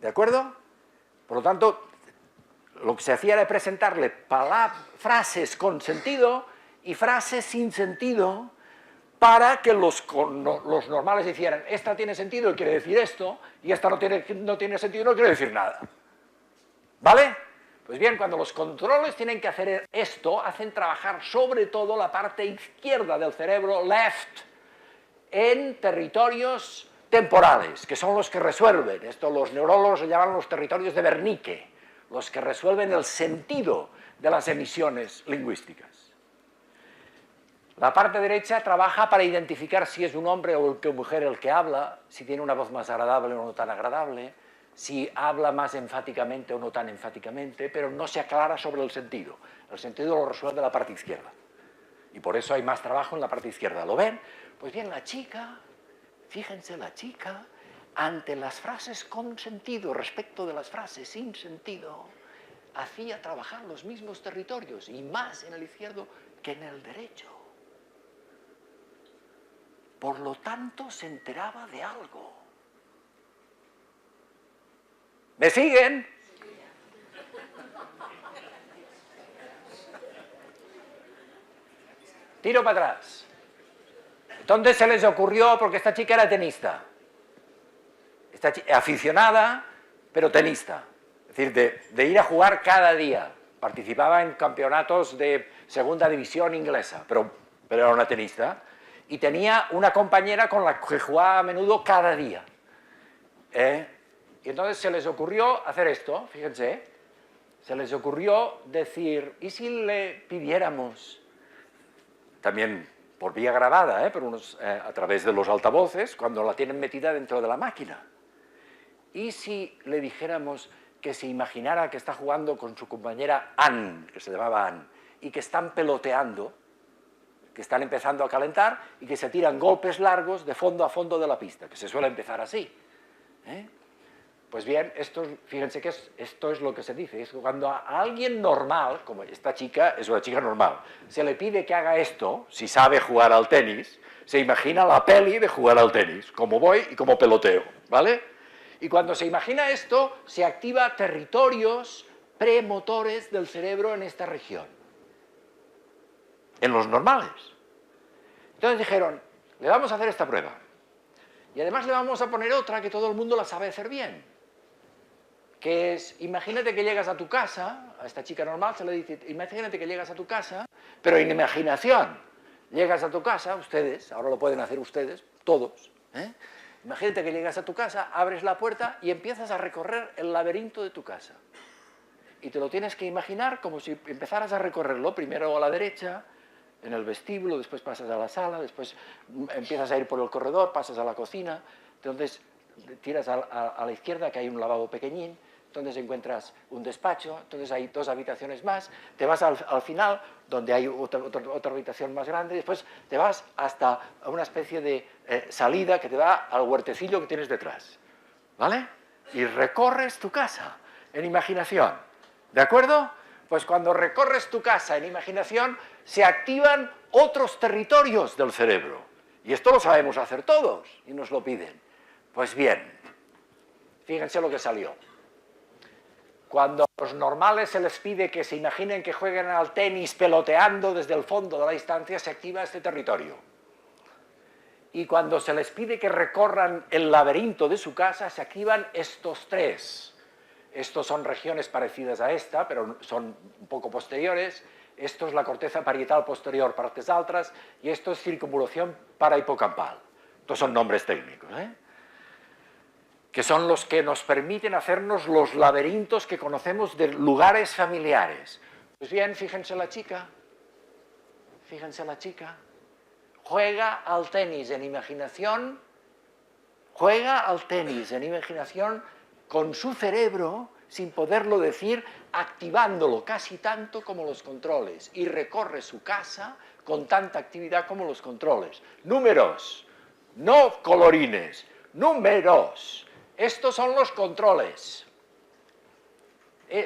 [SPEAKER 3] ¿De acuerdo? Por lo tanto, lo que se hacía era presentarle frases con sentido y frases sin sentido para que los normales hicieran, esta tiene sentido y quiere decir esto, y esta no tiene sentido y no quiere decir nada. ¿Vale? Pues bien, cuando los controles tienen que hacer esto, hacen trabajar sobre todo la parte izquierda del cerebro, left, en territorios temporales, que son los que resuelven. Esto los neurólogos lo llaman los territorios de Wernicke, los que resuelven el sentido de las emisiones lingüísticas. La parte derecha trabaja para identificar si es un hombre o una mujer el que habla, si tiene una voz más agradable o no tan agradable, si habla más enfáticamente o no tan enfáticamente, pero no se aclara sobre el sentido. El sentido lo resuelve la parte izquierda. Y por eso hay más trabajo en la parte izquierda. ¿Lo ven? Pues bien, la chica, fíjense, la chica, ante las frases con sentido respecto de las frases sin sentido, hacía trabajar los mismos territorios, y más en el izquierdo que en el derecho. Por lo tanto, se enteraba de algo. ¿Me siguen? Tiro para atrás. ¿Dónde se les ocurrió? Porque esta chica era tenista. Aficionada, pero tenista. Es decir, de ir a jugar cada día. Participaba en campeonatos de segunda división inglesa, pero era una tenista. y tenía una compañera con la que jugaba a menudo cada día. Y entonces se les ocurrió hacer esto, fíjense, se les ocurrió decir, ¿y si le pidiéramos, también por vía grabada, pero a través de los altavoces, cuando la tienen metida dentro de la máquina, y si le dijéramos que se imaginara que está jugando con su compañera Ann, que se llamaba Ann, y que están peloteando, que están empezando a calentar y que se tiran golpes largos de fondo a fondo de la pista, que se suele empezar así. Pues bien, fíjense que esto es lo que se dice, es que cuando a alguien normal, como esta chica es una chica normal, se le pide que haga esto, si sabe jugar al tenis, se imagina la peli de jugar al tenis, como voy y como peloteo, ¿vale? Y cuando se imagina esto, se activa territorios premotores del cerebro en esta región. En los normales. Entonces dijeron, le vamos a hacer esta prueba. Y además le vamos a poner otra que todo el mundo la sabe hacer bien. Que es, imagínate que llegas a tu casa, a esta chica normal se le dice, imagínate que llegas a tu casa, pero en imaginación. Llegas a tu casa, ustedes, ahora lo pueden hacer ustedes, todos, imagínate que llegas a tu casa, abres la puerta y empiezas a recorrer el laberinto de tu casa. Y te lo tienes que imaginar como si empezaras a recorrerlo, primero a la derecha, en el vestíbulo, después pasas a la sala, después empiezas a ir por el corredor, pasas a la cocina, entonces tiras a la izquierda que hay un lavabo pequeñín, entonces encuentras un despacho, entonces hay 2 habitaciones más, te vas al final, donde hay otra habitación más grande, después te vas hasta una especie de salida que te da al huertecillo que tienes detrás, ¿vale? Y recorres tu casa en imaginación, ¿de acuerdo? Pues cuando recorres tu casa en imaginación, se activan otros territorios del cerebro. Y esto lo sabemos hacer todos, y nos lo piden. Pues bien, fíjense lo que salió. Cuando a los normales se les pide que se imaginen que jueguen al tenis peloteando desde el fondo de la distancia, se activa este territorio. Y cuando se les pide que recorran el laberinto de su casa, se activan estos 3. Estos son regiones parecidas a esta, pero son un poco posteriores. Esto es la corteza parietal posterior, partes altas, y esto es circunvolación parahipocampal. Estos son nombres técnicos, que son los que nos permiten hacernos los laberintos que conocemos de lugares familiares. Pues bien, fíjense la chica, juega al tenis en imaginación, con su cerebro, sin poderlo decir, activándolo casi tanto como los controles, y recorre su casa con tanta actividad como los controles. Números, no colorines, números. Estos son los controles.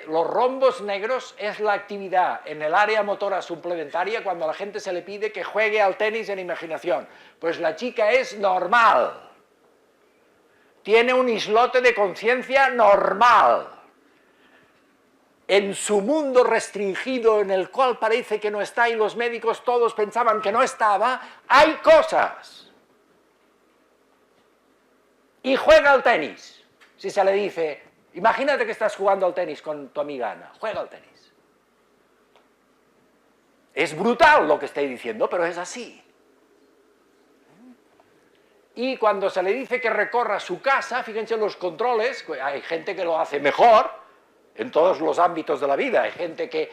[SPEAKER 3] Los rombos negros es la actividad en el área motora suplementaria cuando a la gente se le pide que juegue al tenis en imaginación. Pues la chica es normal. Tiene un islote de conciencia normal. En su mundo restringido en el cual parece que no está y los médicos todos pensaban que no estaba, hay cosas. Y juega al tenis. Si se le dice, imagínate que estás jugando al tenis con tu amiga Ana, juega al tenis. Es brutal lo que estoy diciendo, pero es así. Y cuando se le dice que recorra su casa, fíjense los controles, hay gente que lo hace mejor en todos los ámbitos de la vida, hay gente que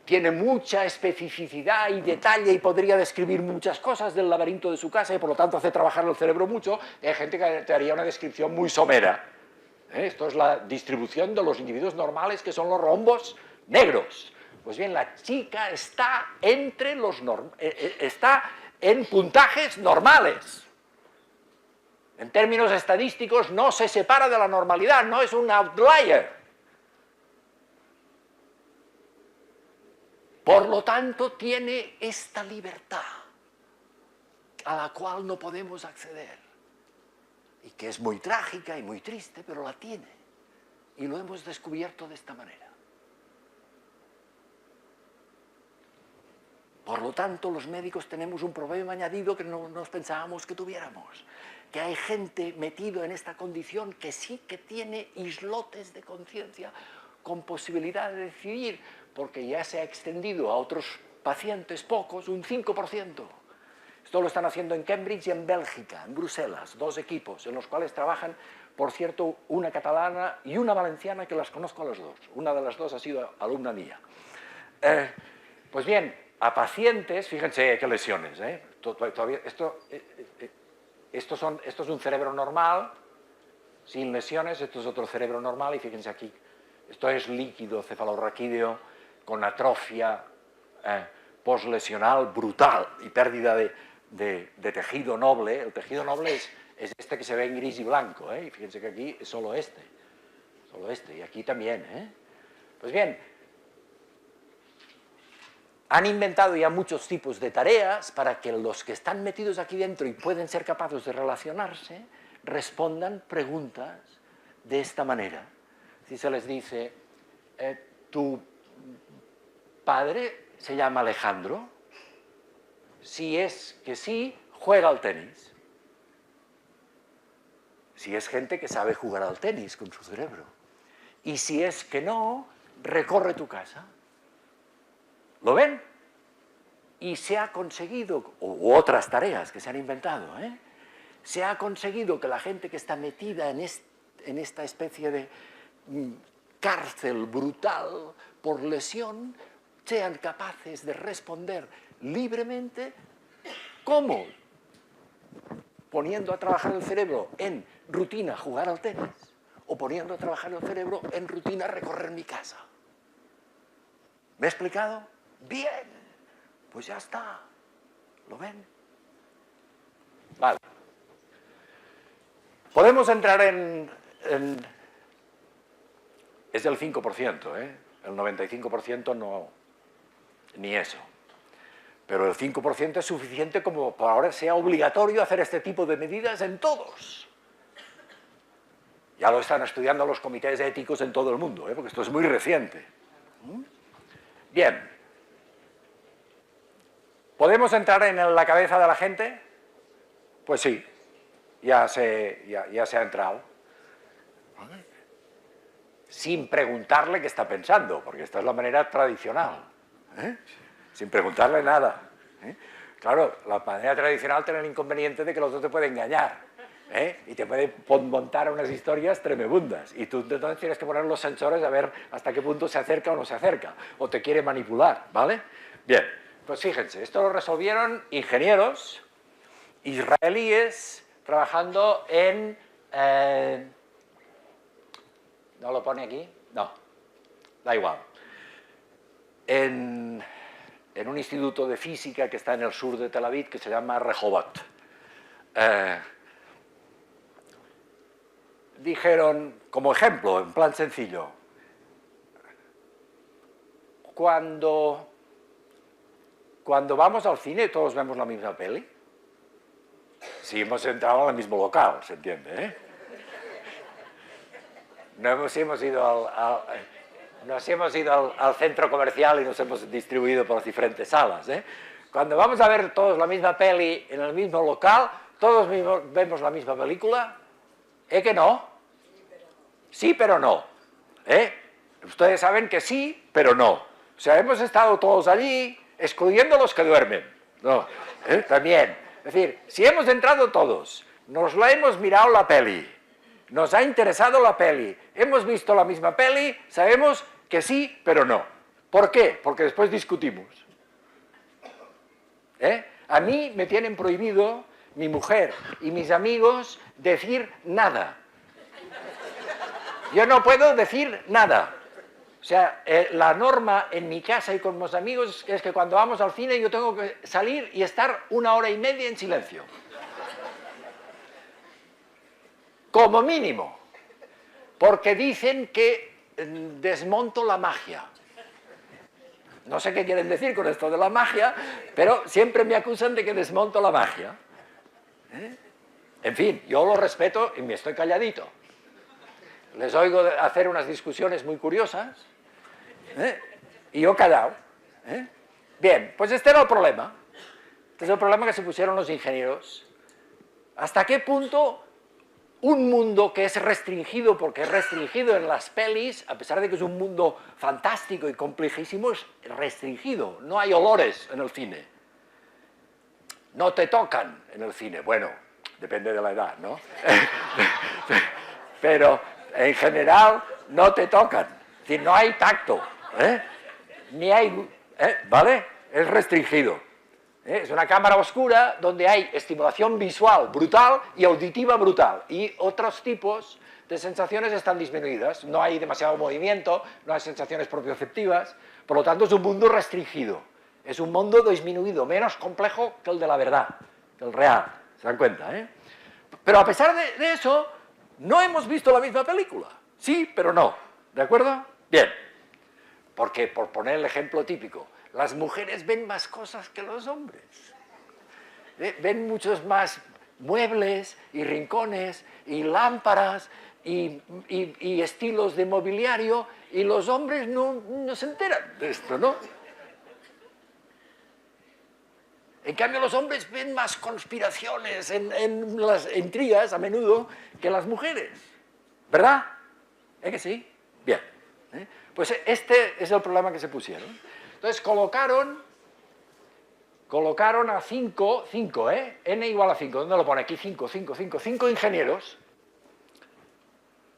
[SPEAKER 3] tiene mucha especificidad y detalle y podría describir muchas cosas del laberinto de su casa y por lo tanto hace trabajar el cerebro mucho, y hay gente que te haría una descripción muy somera. Esto es la distribución de los individuos normales que son los rombos negros. Pues bien, la chica está está en puntajes normales. En términos estadísticos no se separa de la normalidad, no es un outlier. Por lo tanto, tiene esta libertad a la cual no podemos acceder. Y que es muy trágica y muy triste, pero la tiene. Y lo hemos descubierto de esta manera. Por lo tanto, los médicos tenemos un problema añadido que no nos pensábamos que tuviéramos. Que hay gente metida en esta condición que sí que tiene islotes de conciencia con posibilidad de decidir, porque ya se ha extendido a otros pacientes pocos un 5%. Esto lo están haciendo en Cambridge y en Bélgica, en Bruselas, 2 equipos en los cuales trabajan, por cierto, una catalana y una valenciana que las conozco a las 2. Una de las 2 ha sido alumna mía. Pues bien, a pacientes, fíjense qué lesiones, todavía, esto es un cerebro normal, sin lesiones, esto es otro cerebro normal y fíjense aquí, esto es líquido cefalorraquídeo con atrofia postlesional brutal y pérdida de tejido noble. El tejido noble es este que se ve en gris y blanco, y fíjense que aquí es solo este, y aquí también. Pues bien, han inventado ya muchos tipos de tareas para que los que están metidos aquí dentro y pueden ser capaces de relacionarse, respondan preguntas de esta manera. Si se les dice, ¿tu padre se llama Alejandro? Si es que sí, juega al tenis. Si es gente que sabe jugar al tenis con su cerebro. Y si es que no, recorre tu casa. ¿Lo ven? Y se ha conseguido, u otras tareas que se han inventado, se ha conseguido que la gente que está metida en esta especie de cárcel brutal por lesión sean capaces de responder libremente. ¿Cómo? Poniendo a trabajar el cerebro en rutina jugar al tenis o poniendo a trabajar el cerebro en rutina recorrer mi casa. ¿Me he explicado? Bien, pues ya está. ¿Lo ven? Vale. Podemos entrar en es del 5%, el 95% no, ni eso. Pero el 5% es suficiente como para ahora sea obligatorio hacer este tipo de medidas en todos. Ya lo están estudiando los comités éticos en todo el mundo, porque esto es muy reciente. Bien. ¿Podemos entrar en la cabeza de la gente? Pues sí, ya se ha entrado. Sin preguntarle qué está pensando, porque esta es la manera tradicional. Sin preguntarle nada. Claro, la manera tradicional tiene el inconveniente de que los dos te pueden engañar. Y te pueden montar unas historias tremebundas. Y tú entonces tienes que poner los sensores a ver hasta qué punto se acerca o no se acerca. O te quiere manipular, ¿vale? Bien, pues fíjense, esto lo resolvieron ingenieros israelíes trabajando en... ¿no lo pone aquí? No, da igual. En un instituto de física que está en el sur de Tel Aviv que se llama Rehovot. Dijeron, como ejemplo, en plan sencillo, cuando vamos al cine todos vemos la misma peli, si hemos entrado al mismo local, ¿se entiende? No hemos ido al centro comercial y nos hemos distribuido por las diferentes salas. Cuando vamos a ver todos la misma peli en el mismo local, todos vemos la misma película, ¿es que no? Sí, pero no. Ustedes saben que sí, pero no. O sea, hemos estado todos allí, excluyendo los que duermen. No, también. Es decir, si hemos entrado todos, nos la hemos mirado la peli, nos ha interesado la peli, hemos visto la misma peli, sabemos que sí, pero no. ¿Por qué? Porque después discutimos. A mí me tienen prohibido, mi mujer y mis amigos, decir nada. Yo no puedo decir nada. O sea, la norma en mi casa y con mis amigos es que cuando vamos al cine yo tengo que salir y estar 1 hora y media en silencio. Como mínimo. Porque dicen que desmonto la magia. No sé qué quieren decir con esto de la magia, pero siempre me acusan de que desmonto la magia. En fin, yo lo respeto y me estoy calladito. Les oigo hacer unas discusiones muy curiosas, y yo callado. Bien, pues este era el problema. Este es el problema que se pusieron los ingenieros. ¿Hasta qué punto un mundo que es restringido, porque es restringido en las pelis, a pesar de que es un mundo fantástico y complejísimo, es restringido? No hay olores en el cine. no te tocan en el cine. Bueno, depende de la edad, ¿no? Pero en general no te tocan. Es decir, no hay tacto, ni hay, ¿vale? Es restringido. Es una cámara oscura donde hay estimulación visual brutal y auditiva brutal. Y otros tipos de sensaciones están disminuidas. No hay demasiado movimiento, no hay sensaciones propioceptivas. Por lo tanto, es un mundo restringido. Es un mundo disminuido, menos complejo que el de la verdad, que el real. ¿Se dan cuenta, Pero a pesar de eso, no hemos visto la misma película. Sí, pero no. ¿De acuerdo? Bien. Porque, por poner el ejemplo típico, las mujeres ven más cosas que los hombres. Ven muchos más muebles y rincones y lámparas y estilos de mobiliario, y los hombres no se enteran de esto, ¿no? En cambio, los hombres ven más conspiraciones en las intrigas a menudo que las mujeres. ¿Verdad? ¿Es que sí? Bien. Pues este es el problema que se pusieron. Entonces colocaron a 5, n igual a 5, ¿dónde lo pone? Aquí 5 ingenieros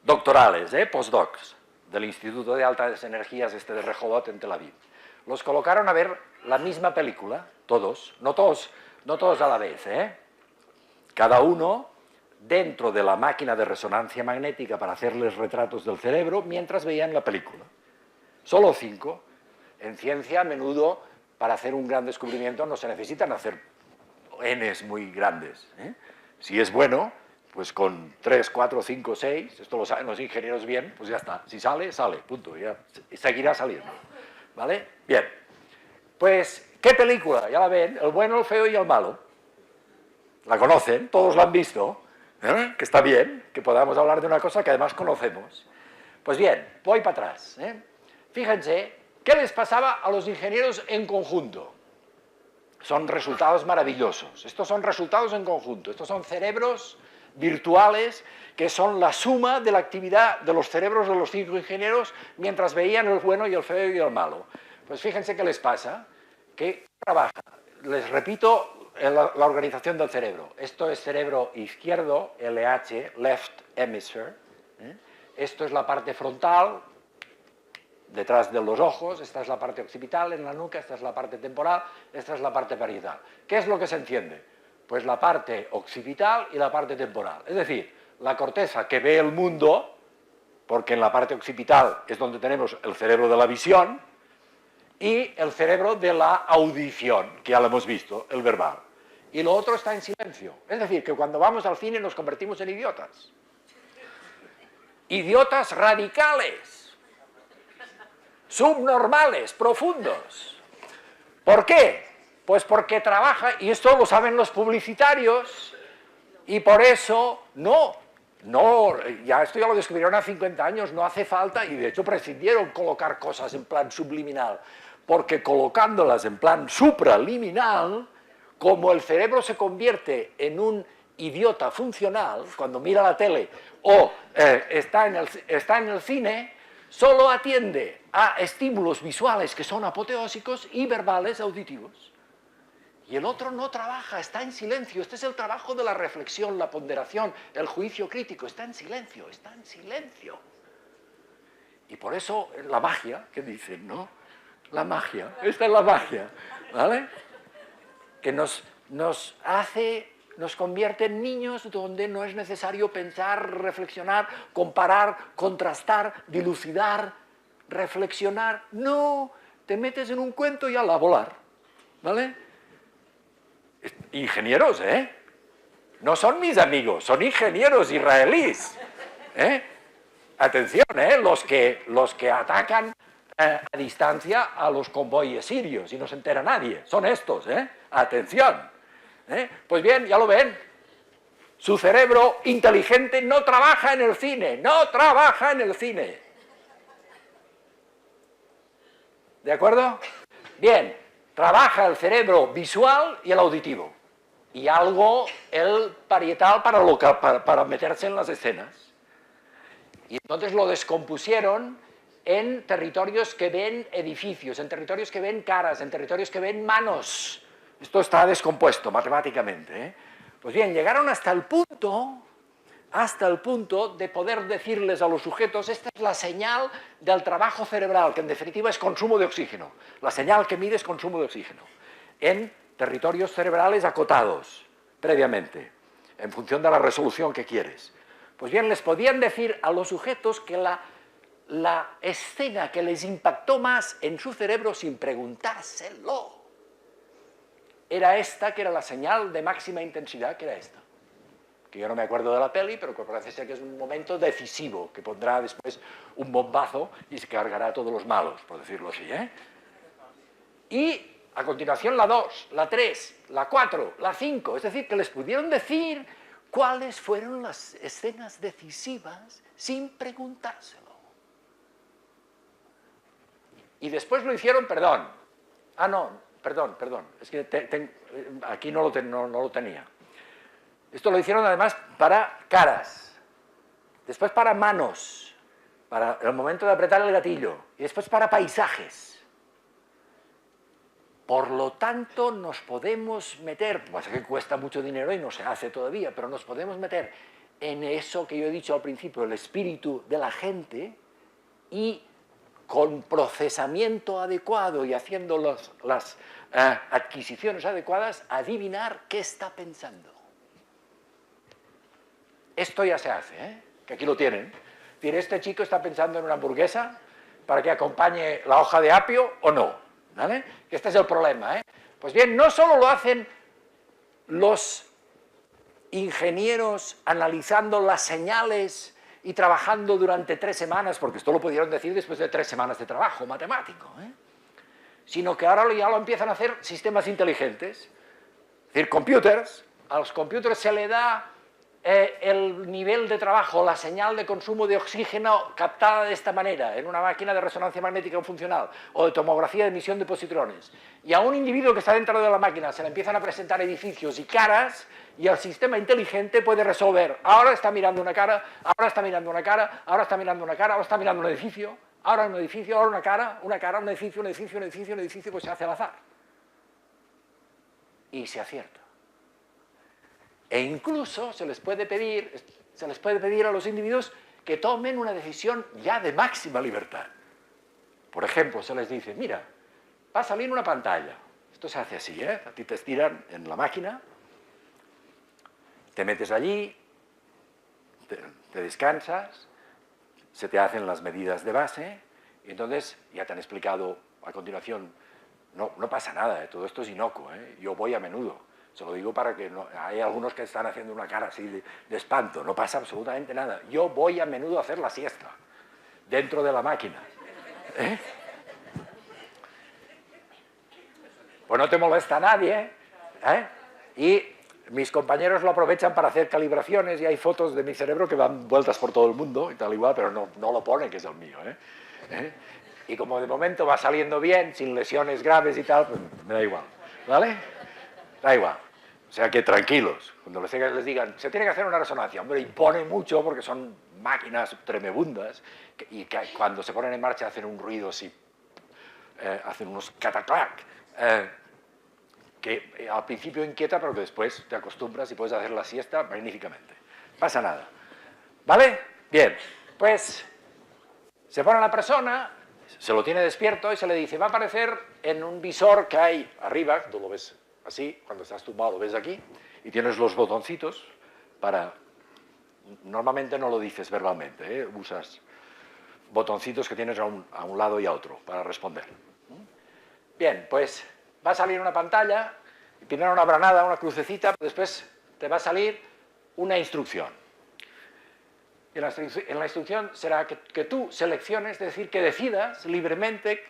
[SPEAKER 3] doctorales, postdocs, del Instituto de Altas Energías de Rehovot en Tel Aviv. Los colocaron a ver la misma película, todos, no todos a la vez, cada uno dentro de la máquina de resonancia magnética para hacerles retratos del cerebro mientras veían la película. Solo 5. En ciencia, a menudo, para hacer un gran descubrimiento no se necesitan hacer Ns muy grandes. Si es bueno, pues con 3, 4, 5, 6, esto lo saben los ingenieros bien, pues ya está. Si sale, sale, punto. Ya seguirá saliendo. ¿Vale? Bien. Pues, ¿qué película? Ya la ven, El bueno, el feo y el malo. La conocen, todos la han visto, que está bien, que podamos hablar de una cosa que además conocemos. Pues bien, voy para atrás. Fíjense, ¿qué les pasaba a los ingenieros en conjunto? Son resultados maravillosos. Estos son resultados en conjunto. Estos son cerebros virtuales que son la suma de la actividad de los cerebros de los 5 ingenieros mientras veían el bueno y el feo y el malo. Pues fíjense qué les pasa, que trabaja. Les repito la organización del cerebro. Esto es cerebro izquierdo, LH, left hemisphere. Esto es la parte frontal, detrás de los ojos. Esta es la parte occipital en la nuca, esta es la parte temporal, esta es la parte parietal. ¿Qué es lo que se enciende? Pues la parte occipital y la parte temporal. Es decir, la corteza que ve el mundo, porque en la parte occipital es donde tenemos el cerebro de la visión, y el cerebro de la audición, que ya lo hemos visto, el verbal. Y lo otro está en silencio. Es decir, que cuando vamos al cine nos convertimos en idiotas. Idiotas radicales. Subnormales, profundos. ¿Por qué? Pues porque trabaja, y esto lo saben los publicitarios, y por eso ya esto ya lo descubrieron hace 50 años, no hace falta, y de hecho prescindieron colocar cosas en plan subliminal, porque colocándolas en plan supraliminal, como el cerebro se convierte en un idiota funcional, cuando mira la tele o está en el cine, solo atiende a estímulos visuales que son apoteósicos y verbales auditivos. Y el otro no trabaja, está en silencio. Este es el trabajo de la reflexión, la ponderación, el juicio crítico. Está en silencio, está en silencio. Y por eso la magia, ¿qué dicen, no? La magia, esta es la magia, ¿vale? Que nos convierte en niños donde no es necesario pensar, reflexionar, comparar, contrastar, dilucidar, reflexionar. No, te metes en un cuento y a volar, ¿vale? Ingenieros, No son mis amigos, son ingenieros israelíes, Atención, los que atacan a distancia a los convoyes sirios y no se entera nadie, son estos, Atención. Pues bien, ya lo ven, su cerebro inteligente no trabaja en el cine, no trabaja en el cine. ¿De acuerdo? Bien, trabaja el cerebro visual y el auditivo, y algo el parietal para meterse en las escenas. Y entonces lo descompusieron en territorios que ven edificios, en territorios que ven caras, en territorios que ven manos, Esto está descompuesto matemáticamente, ¿eh? Pues bien, llegaron hasta el punto de poder decirles a los sujetos, esta es la señal del trabajo cerebral, que en definitiva es consumo de oxígeno. La señal que mide es consumo de oxígeno, en territorios cerebrales acotados previamente, en función de la resolución que quieres. Pues bien, les podían decir a los sujetos que la escena que les impactó más en su cerebro sin preguntárselo era esta, que era la señal de máxima intensidad, que era esta. Que yo no me acuerdo de la peli, pero que parece ser que es un momento decisivo, que pondrá después un bombazo y se cargará a todos los malos, por decirlo así, ¿eh? Y a continuación la 2, la 3, la 4, la 5, es decir, que les pudieron decir cuáles fueron las escenas decisivas sin preguntárselo. Y después lo hicieron, perdón, es que aquí no lo tenía. Esto lo hicieron además para caras, después para manos, para el momento de apretar el gatillo, y después para paisajes. Por lo tanto, nos podemos meter, pasa que cuesta mucho dinero y no se hace todavía, pero nos podemos meter en eso que yo he dicho al principio, el espíritu de la gente, y con procesamiento adecuado y haciendo las adquisiciones adecuadas, adivinar qué está pensando. Esto ya se hace, ¿eh? Que aquí lo tienen. Es decir, este chico está pensando en una hamburguesa para que acompañe la hoja de apio o no, ¿vale? Este es el problema, ¿eh? Pues bien, no solo lo hacen los ingenieros analizando las señales y trabajando durante 3 semanas, porque esto lo pudieron decir después de 3 semanas de trabajo matemático, ¿eh? Sino que ahora ya lo empiezan a hacer sistemas inteligentes, es decir, computers. A los computers se le da el nivel de trabajo, la señal de consumo de oxígeno captada de esta manera, en una máquina de resonancia magnética funcional, o de tomografía de emisión de positrones. Y a un individuo que está dentro de la máquina se le empiezan a presentar edificios y caras, y el sistema inteligente puede resolver, ahora está mirando una cara, ahora está mirando una cara, ahora está mirando una cara, ahora está mirando un edificio, ahora un edificio, ahora una cara, un edificio, pues se hace al azar. Y se acierta. E incluso se les puede pedir a los individuos que tomen una decisión ya de máxima libertad. Por ejemplo, se les dice, mira, va a salir una pantalla. Esto se hace así, ¿eh? A ti te estiran en la máquina, te metes allí, te descansas, se te hacen las medidas de base, y entonces ya te han explicado a continuación, no pasa nada, todo esto es inocuo, yo voy a menudo. Se lo digo para que no, hay algunos que están haciendo una cara así de espanto, no pasa absolutamente nada. Yo voy a menudo a hacer la siesta, dentro de la máquina. Pues no te molesta a nadie, y mis compañeros lo aprovechan para hacer calibraciones y hay fotos de mi cerebro que dan vueltas por todo el mundo y tal igual, pero no lo ponen que es el mío. Y como de momento va saliendo bien, sin lesiones graves y tal, pues me da igual, ¿vale? Da igual. O sea que tranquilos, cuando les digan, se tiene que hacer una resonancia, hombre, impone mucho porque son máquinas tremebundas y que cuando se ponen en marcha hacen un ruido así, hacen unos cataclac, que al principio inquieta, pero que después te acostumbras y puedes hacer la siesta magníficamente. Pasa nada. ¿Vale? Bien, pues se pone la persona, se lo tiene despierto y se le dice, va a aparecer en un visor que hay arriba, tú lo ves así, cuando estás tumbado lo ves aquí, y tienes los botoncitos para... Normalmente no lo dices verbalmente, usas botoncitos que tienes a un lado y a otro para responder. Bien, pues va a salir una pantalla, y primero una granada, una crucecita, pero después te va a salir una instrucción. Y en la instrucción será que tú selecciones, es decir, que decidas libremente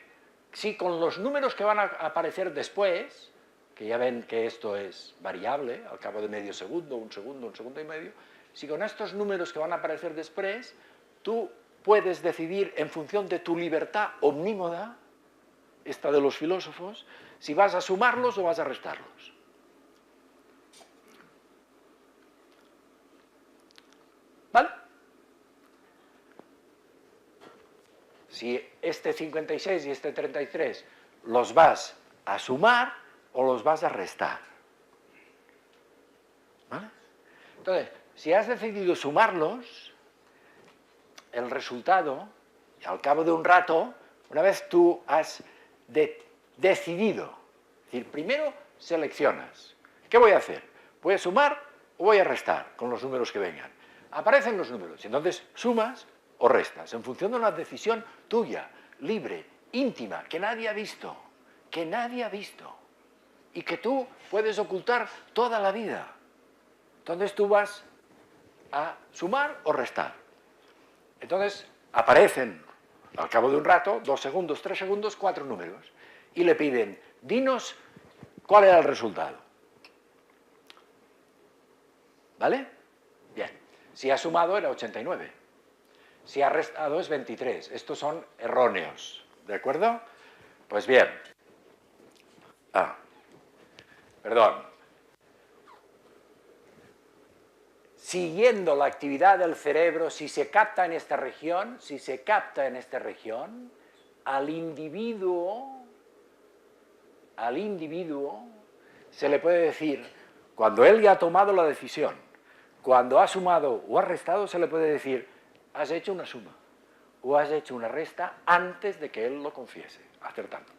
[SPEAKER 3] si con los números que van a aparecer después, que ya ven que esto es variable, al cabo de medio segundo, un segundo y medio, si con estos números que van a aparecer después, tú puedes decidir en función de tu libertad omnímoda, esta de los filósofos, si vas a sumarlos o vas a restarlos. ¿Vale? Si este 56 y este 33 los vas a sumar, o los vas a restar. ¿Vale? Entonces, si has decidido sumarlos, el resultado, al cabo de un rato, una vez tú has decidido, es decir, primero seleccionas, ¿qué voy a hacer? ¿Voy a sumar o voy a restar con los números que vengan? Aparecen los números, y entonces sumas o restas, en función de una decisión tuya, libre, íntima, que nadie ha visto, y que tú puedes ocultar toda la vida. Entonces tú vas a sumar o restar. Entonces aparecen, al cabo de un rato, 2 segundos, 3 segundos, 4 números, y le piden, dinos cuál era el resultado. ¿Vale? Bien. Si ha sumado era 89. Si ha restado es 23. Estos son erróneos. ¿De acuerdo? Pues bien. Perdón. Siguiendo la actividad del cerebro, si se capta en esta región, al individuo se le puede decir, cuando él ya ha tomado la decisión, cuando ha sumado o ha restado, se le puede decir, has hecho una suma o has hecho una resta antes de que él lo confiese, acertando.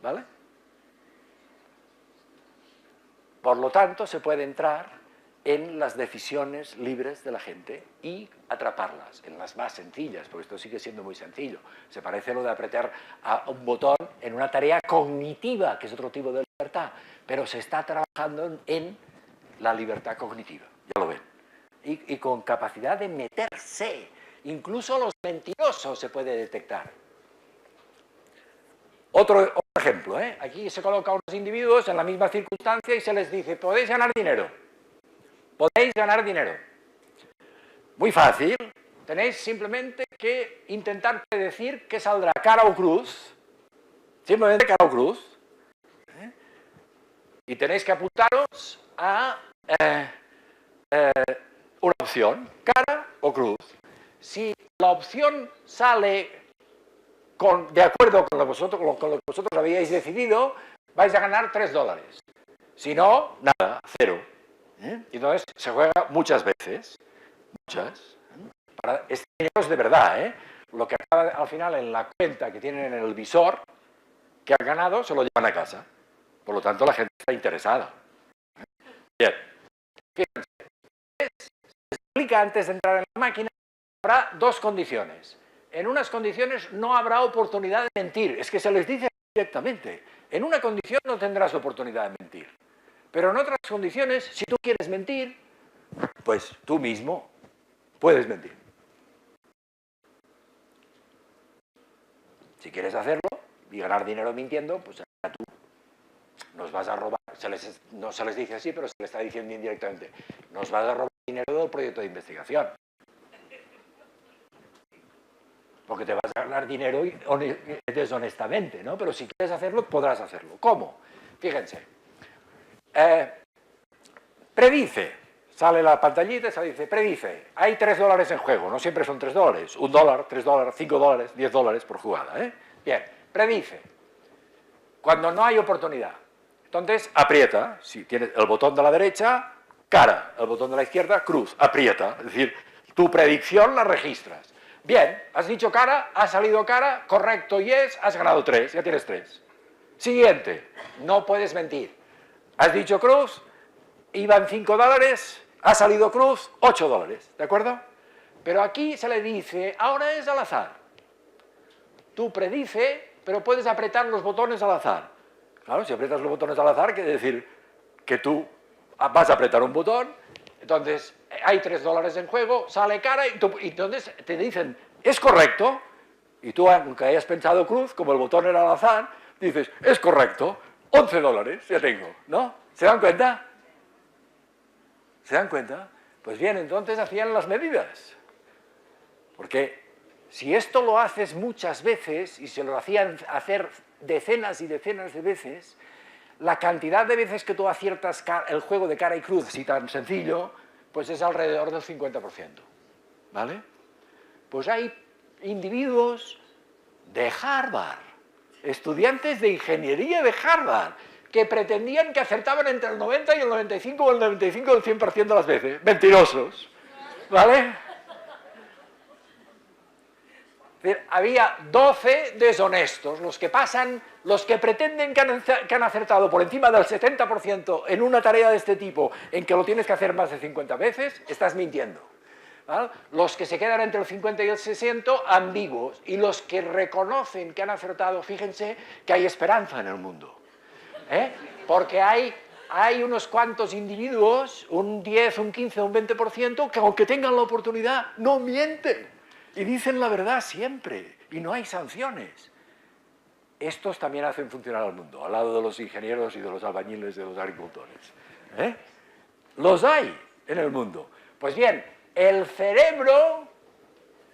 [SPEAKER 3] ¿Vale? Por lo tanto, se puede entrar en las decisiones libres de la gente y atraparlas, en las más sencillas, porque esto sigue siendo muy sencillo. Se parece a lo de apretar a un botón en una tarea cognitiva, que es otro tipo de libertad, pero se está trabajando en la libertad cognitiva, ya lo ven. Y con capacidad de meterse, incluso los mentirosos se puede detectar. Otro ejemplo, aquí se colocan unos individuos en la misma circunstancia y se les dice, podéis ganar dinero. Podéis ganar dinero. Muy fácil. Tenéis simplemente que intentar predecir qué saldrá, cara o cruz. Simplemente cara o cruz. Y tenéis que apuntaros a una opción, cara o cruz. Si la opción sale de acuerdo con lo que vosotros habíais decidido, vais a ganar $3. Si no, nada, 0. Entonces se juega muchas veces, este dinero es de verdad, lo que acaba al final en la cuenta que tienen en el visor que han ganado se lo llevan a casa, por lo tanto la gente está interesada. Bien, fíjense, se explica antes de entrar en la máquina, habrá 2 condiciones. En unas condiciones no habrá oportunidad de mentir, es que se les dice directamente, en una condición no tendrás oportunidad de mentir. Pero en otras condiciones, si tú quieres mentir, pues tú mismo puedes mentir. Si quieres hacerlo y ganar dinero mintiendo, pues tú nos vas a robar. No se les dice así, pero se les está diciendo indirectamente. Nos vas a robar dinero del proyecto de investigación. Porque te vas a ganar dinero deshonestamente, ¿no? Pero si quieres hacerlo, podrás hacerlo. ¿Cómo? Fíjense. Predice, sale la pantallita y se dice, predice, hay $3 en juego, no siempre son $3, $1, $3, $5, $10 por jugada, Bien, predice, cuando no hay oportunidad, entonces aprieta, si tienes el botón de la derecha, cara, el botón de la izquierda, cruz, aprieta, es decir, tu predicción la registras. Bien, has dicho cara, ha salido cara, correcto, yes, has ganado 3, ya tienes 3. Siguiente, no puedes mentir. Has dicho cruz, iban $5, ha salido cruz, $8, ¿de acuerdo? Pero aquí se le dice, ahora es al azar. Tú predice, pero puedes apretar los botones al azar. Claro, si aprietas los botones al azar, quiere decir que tú vas a apretar un botón, entonces hay $3 en juego, sale cara, y entonces te dicen, es correcto, y tú, aunque hayas pensado cruz, como el botón era al azar, dices, es correcto, $11 ya tengo, ¿no? ¿Se dan cuenta? ¿Se dan cuenta? Pues bien, entonces hacían las medidas. Porque si esto lo haces muchas veces, y se lo hacían hacer decenas y decenas de veces, la cantidad de veces que tú aciertas el juego de cara y cruz, así tan sencillo, pues es alrededor del 50%. ¿Vale? Pues hay individuos de Harvard, estudiantes de ingeniería de Harvard, que pretendían que acertaban entre el 90 y el 95 o el 95 o el 100% de las veces. Mentirosos, ¿vale? Había 12 deshonestos, los que pretenden que han acertado por encima del 70% en una tarea de este tipo, en que lo tienes que hacer más de 50 veces, estás mintiendo. ¿Vale? Los que se quedan entre el 50 y el 60, ambiguos, y los que reconocen que han acertado, fíjense que hay esperanza en el mundo. Porque hay unos cuantos individuos, un 10, un 15, un 20%, que aunque tengan la oportunidad, no mienten. Y dicen la verdad siempre, y no hay sanciones. Estos también hacen funcionar al mundo, al lado de los ingenieros y de los albañiles, de los agricultores. Los hay en el mundo. Pues bien, el cerebro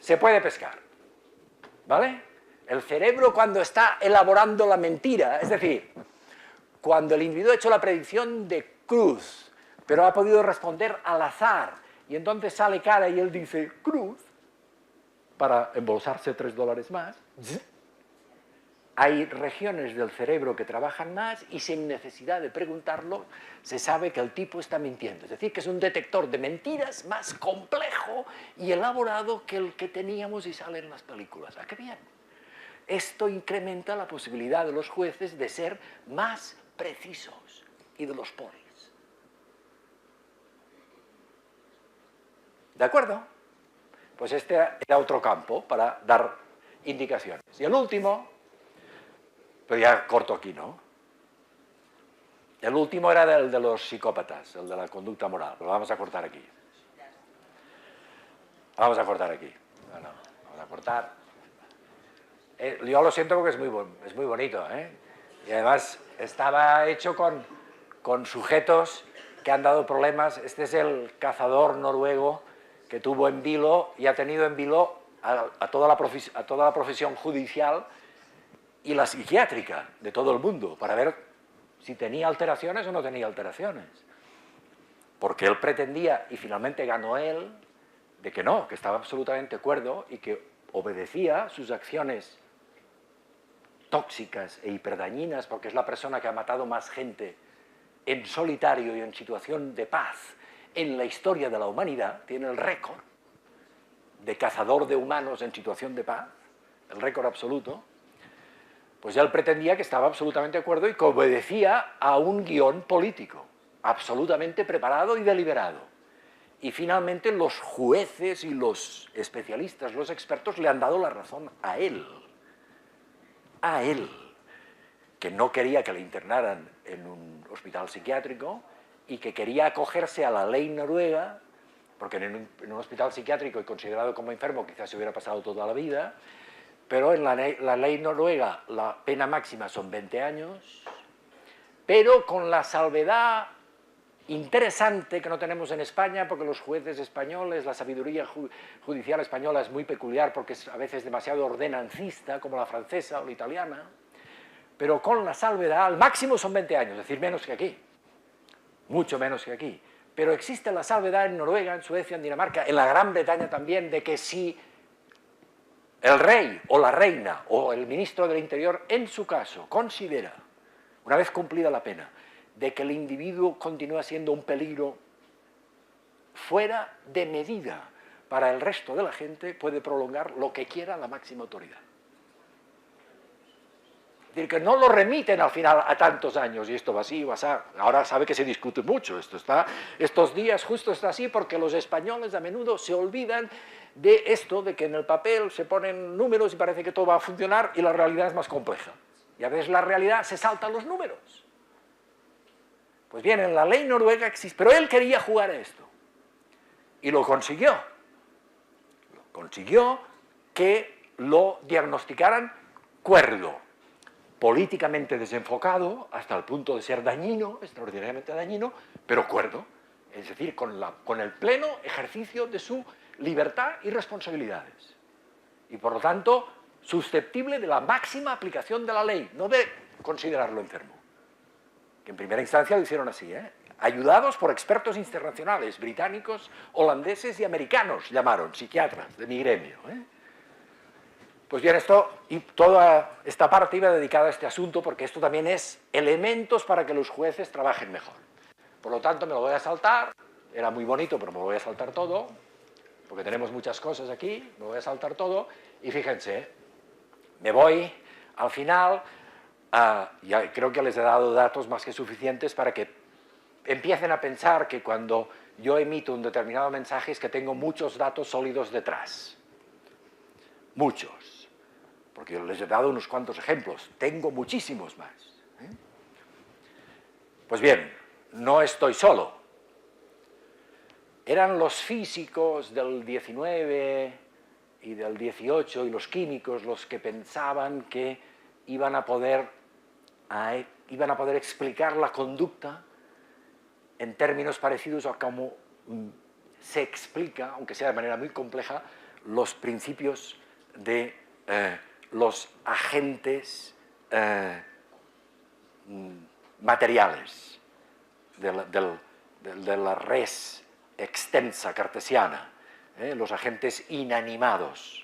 [SPEAKER 3] se puede pescar, ¿vale? El cerebro, cuando está elaborando la mentira, es decir, cuando el individuo ha hecho la predicción de cruz, pero ha podido responder al azar, y entonces sale cara y él dice cruz, para embolsarse $3 más, hay regiones del cerebro que trabajan más y sin necesidad de preguntarlo se sabe que el tipo está mintiendo. Es decir, que es un detector de mentiras más complejo y elaborado que el que teníamos y sale en las películas. ¿A qué bien? Esto incrementa la posibilidad de los jueces de ser más precisos y de los polis. ¿De acuerdo? Pues este era otro campo para dar indicaciones. Y el último, pero ya corto aquí, ¿no? El último era el de los psicópatas, el de la conducta moral. Lo vamos a cortar aquí. Vamos a cortar aquí. No, vamos a cortar. Yo lo siento porque es muy bonito, ¿eh? Y además estaba hecho con sujetos que han dado problemas. Este es el cazador noruego que tuvo en vilo y ha tenido en vilo a toda la profesión judicial y la psiquiátrica de todo el mundo, para ver si tenía alteraciones o no tenía alteraciones. Porque él pretendía, y finalmente ganó él, de que no, que estaba absolutamente cuerdo y que obedecía sus acciones tóxicas e hiperdañinas, porque es la persona que ha matado más gente en solitario y en situación de paz en la historia de la humanidad, tiene el récord de cazador de humanos en situación de paz, el récord absoluto. Pues él pretendía que estaba absolutamente de acuerdo y que obedecía a un guión político, absolutamente preparado y deliberado. Y finalmente los jueces y los especialistas, los expertos, le han dado la razón a él, que no quería que le internaran en un hospital psiquiátrico y que quería acogerse a la ley noruega, porque en un hospital psiquiátrico y considerado como enfermo quizás se hubiera pasado toda la vida, pero en la ley noruega la pena máxima son 20 años, pero con la salvedad interesante que no tenemos en España, porque los jueces españoles, la sabiduría judicial española es muy peculiar porque es a veces demasiado ordenancista, como la francesa o la italiana, pero con la salvedad, al máximo son 20 años, es decir, menos que aquí, mucho menos que aquí. Pero existe la salvedad en Noruega, en Suecia, en Dinamarca, en la Gran Bretaña también, de que si el rey o la reina o el ministro del Interior, en su caso, considera, una vez cumplida la pena, de que el individuo continúa siendo un peligro fuera de medida para el resto de la gente, puede prolongar lo que quiera la máxima autoridad. Es decir, que no lo remiten al final a tantos años, y esto va así, va así. Ahora sabe que se discute mucho, estos días justo está así, porque los españoles a menudo se olvidan de esto, de que en el papel se ponen números y parece que todo va a funcionar, y la realidad es más compleja. Y a veces la realidad se salta los números. Pues bien, en la ley noruega existe, pero él quería jugar a esto, y lo consiguió. Consiguió que lo diagnosticaran cuerdo, políticamente desenfocado, hasta el punto de ser dañino, extraordinariamente dañino, pero cuerdo, es decir, con el pleno ejercicio de su libertad y responsabilidades. Y por lo tanto, susceptible de la máxima aplicación de la ley, no de considerarlo enfermo. Que en primera instancia lo hicieron así, ayudados por expertos internacionales, británicos, holandeses y americanos, llamaron, psiquiatras de mi gremio. Pues bien, y toda esta parte iba dedicada a este asunto porque esto también es elementos para que los jueces trabajen mejor. Por lo tanto, me lo voy a saltar, era muy bonito, pero me lo voy a saltar todo, porque tenemos muchas cosas aquí, me voy a saltar todo, y fíjense, me voy al final, ya creo que les he dado datos más que suficientes para que empiecen a pensar que cuando yo emito un determinado mensaje es que tengo muchos datos sólidos detrás. Muchos. Porque yo les he dado unos cuantos ejemplos. Tengo muchísimos más. Pues bien, no estoy solo. Eran los físicos del 19 y del 18 y los químicos los que pensaban que iban a poder explicar la conducta en términos parecidos a cómo se explica, aunque sea de manera muy compleja, los principios de los agentes materiales de la res extensa cartesiana, los agentes inanimados.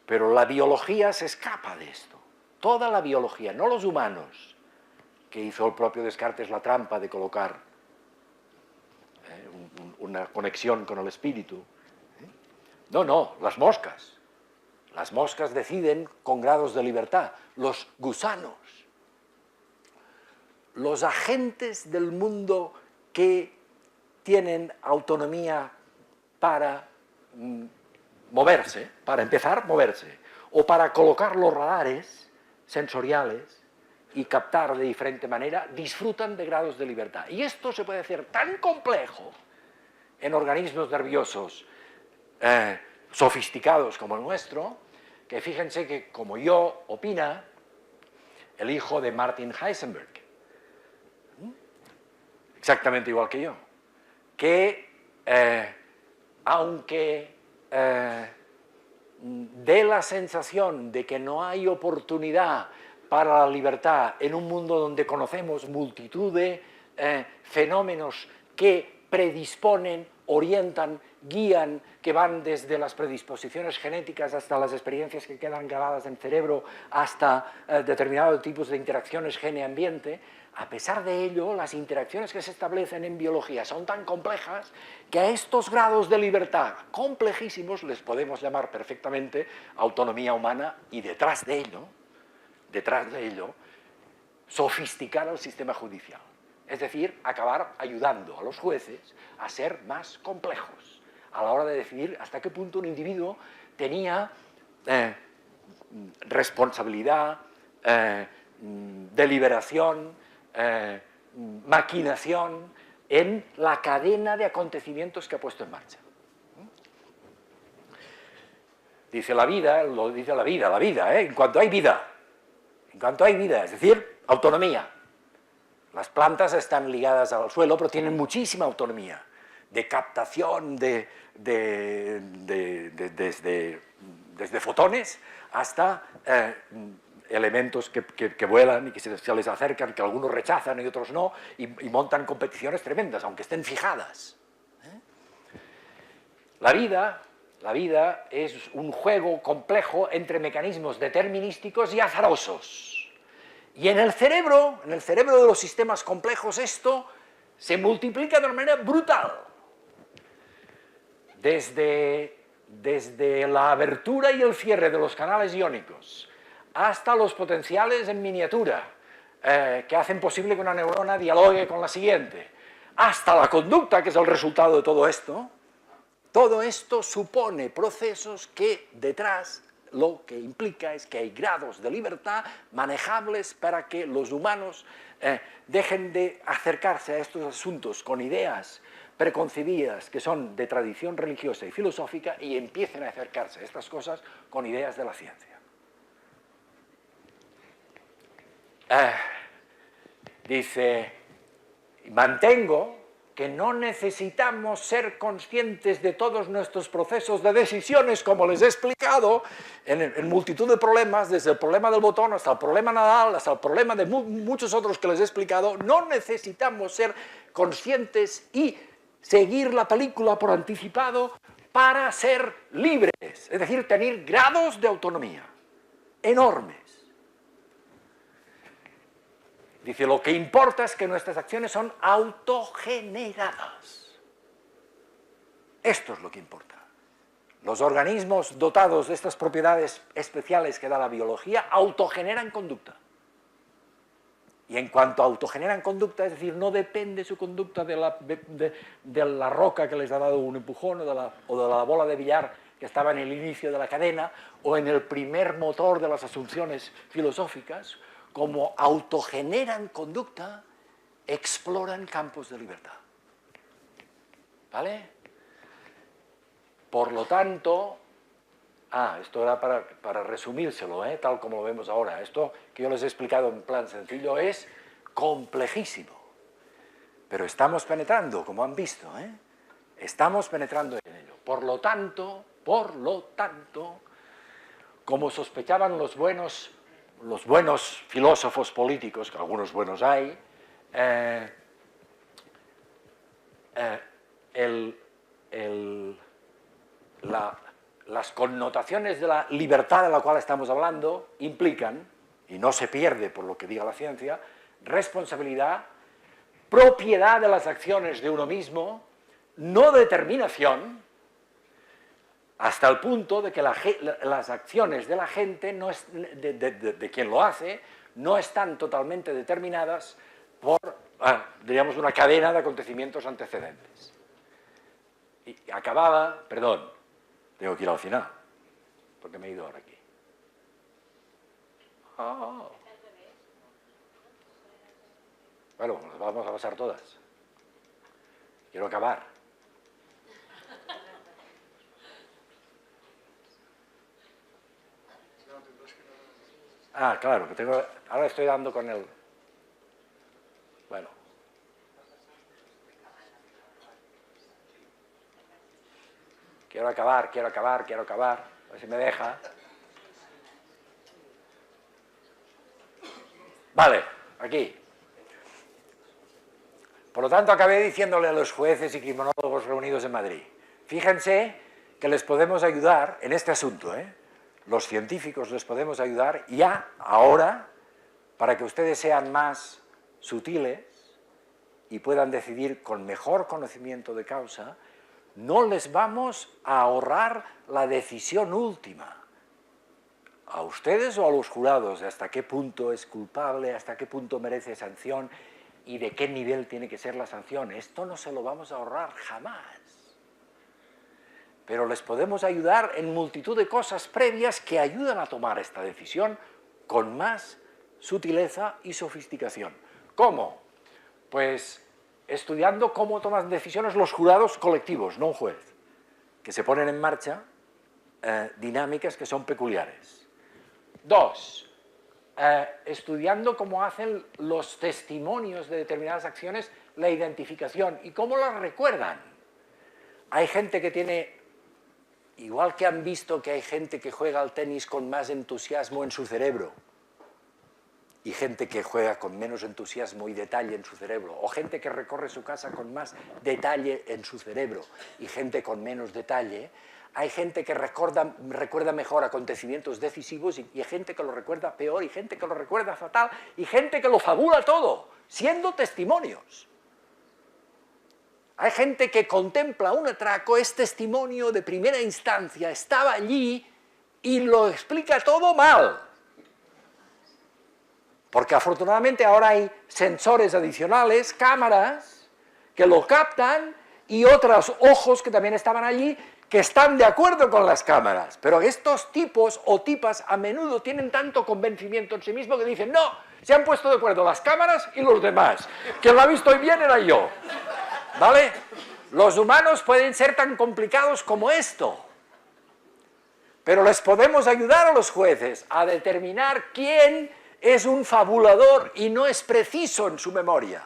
[SPEAKER 3] Pero la biología se escapa de esto. Toda la biología, no los humanos, que hizo el propio Descartes la trampa de colocar una conexión con el espíritu. No, las moscas. Las moscas deciden con grados de libertad. Los gusanos. Los agentes del mundo que tienen autonomía para moverse, para empezar, moverse, o para colocar los radares sensoriales y captar de diferente manera, disfrutan de grados de libertad. Y esto se puede hacer tan complejo en organismos nerviosos sofisticados como el nuestro, que fíjense que, como yo, opina el hijo de Martin Heisenberg, exactamente igual que yo, que aunque dé la sensación de que no hay oportunidad para la libertad en un mundo donde conocemos multitud de fenómenos que predisponen, orientan, guían, que van desde las predisposiciones genéticas hasta las experiencias que quedan grabadas en el cerebro, hasta determinados tipos de interacciones gene-ambiente. A pesar de ello, las interacciones que se establecen en biología son tan complejas que a estos grados de libertad complejísimos les podemos llamar perfectamente autonomía humana, y detrás de ello, sofisticar el sistema judicial. Es decir, acabar ayudando a los jueces a ser más complejos a la hora de decidir hasta qué punto un individuo tenía responsabilidad, deliberación, maquinación en la cadena de acontecimientos que ha puesto en marcha. Dice la vida, lo dice la vida, en cuanto hay vida, es decir, autonomía. Las plantas están ligadas al suelo, pero tienen muchísima autonomía de captación desde fotones hasta elementos que vuelan y que se les acercan, que algunos rechazan y otros no, y montan competiciones tremendas, aunque estén fijadas. La vida es un juego complejo entre mecanismos determinísticos y azarosos. Y en el cerebro de los sistemas complejos, esto se multiplica de una manera brutal. Desde la abertura y el cierre de los canales iónicos hasta los potenciales en miniatura que hacen posible que una neurona dialogue con la siguiente, hasta la conducta, que es el resultado de todo esto supone procesos que detrás lo que implica es que hay grados de libertad manejables para que los humanos dejen de acercarse a estos asuntos con ideas preconcebidas que son de tradición religiosa y filosófica y empiecen a acercarse a estas cosas con ideas de la ciencia. Dice, mantengo que no necesitamos ser conscientes de todos nuestros procesos de decisiones, como les he explicado, en multitud de problemas, desde el problema del botón hasta el problema Nadal, hasta el problema de muchos otros que les he explicado. No necesitamos ser conscientes y seguir la película por anticipado para ser libres, es decir, tener grados de autonomía enormes. Dice, lo que importa es que nuestras acciones son autogeneradas. Esto es lo que importa. Los organismos dotados de estas propiedades especiales que da la biología autogeneran conducta. Y en cuanto autogeneran conducta, es decir, no depende su conducta de la roca que les ha dado un empujón o de la bola de billar que estaba en el inicio de la cadena o en el primer motor de las asunciones filosóficas, como autogeneran conducta, exploran campos de libertad. ¿Vale? Por lo tanto, esto era para resumírselo, tal como lo vemos ahora. Esto que yo les he explicado en plan sencillo es complejísimo. Pero estamos penetrando, como han visto, estamos penetrando en ello. Por lo tanto, como sospechaban los buenos filósofos políticos, que algunos buenos hay, las connotaciones de la libertad de la cual estamos hablando implican, y no se pierde por lo que diga la ciencia, responsabilidad, propiedad de las acciones de uno mismo, no determinación, hasta el punto de que las acciones de la gente, de quien lo hace, no están totalmente determinadas por, diríamos, una cadena de acontecimientos antecedentes. Y acababa, perdón, tengo que ir al final, porque me he ido ahora aquí. Bueno, las vamos a pasar todas. Quiero acabar. Claro, que ahora estoy dando con el... Bueno. Quiero acabar. A ver si me deja. Vale, aquí. Por lo tanto, acabé diciéndole a los jueces y criminólogos reunidos en Madrid, fíjense que les podemos ayudar en este asunto, Los científicos les podemos ayudar ya, ahora, para que ustedes sean más sutiles y puedan decidir con mejor conocimiento de causa. No les vamos a ahorrar la decisión última. A ustedes o a los jurados, de hasta qué punto es culpable, hasta qué punto merece sanción y de qué nivel tiene que ser la sanción. Esto no se lo vamos a ahorrar jamás. Pero les podemos ayudar en multitud de cosas previas que ayudan a tomar esta decisión con más sutileza y sofisticación. ¿Cómo? Pues estudiando cómo toman decisiones los jurados colectivos, no un juez, que se ponen en marcha dinámicas que son peculiares. 2. Estudiando cómo hacen los testimonios de determinadas acciones la identificación y cómo las recuerdan. Hay gente que tiene... Igual que han visto que hay gente que juega al tenis con más entusiasmo en su cerebro y gente que juega con menos entusiasmo y detalle en su cerebro, o gente que recorre su casa con más detalle en su cerebro y gente con menos detalle, hay gente que recuerda mejor acontecimientos decisivos y gente que lo recuerda peor y gente que lo recuerda fatal y gente que lo fabula todo, siendo testimonios. Hay gente que contempla un atraco, es testimonio de primera instancia, estaba allí y lo explica todo mal. Porque afortunadamente ahora hay sensores adicionales, cámaras, que lo captan y otros ojos que también estaban allí que están de acuerdo con las cámaras. Pero estos tipos o tipas a menudo tienen tanto convencimiento en sí mismos que dicen, no, se han puesto de acuerdo las cámaras y los demás. Quien lo ha visto hoy bien era yo. ¿Vale? Los humanos pueden ser tan complicados como esto, pero les podemos ayudar a los jueces a determinar quién es un fabulador y no es preciso en su memoria.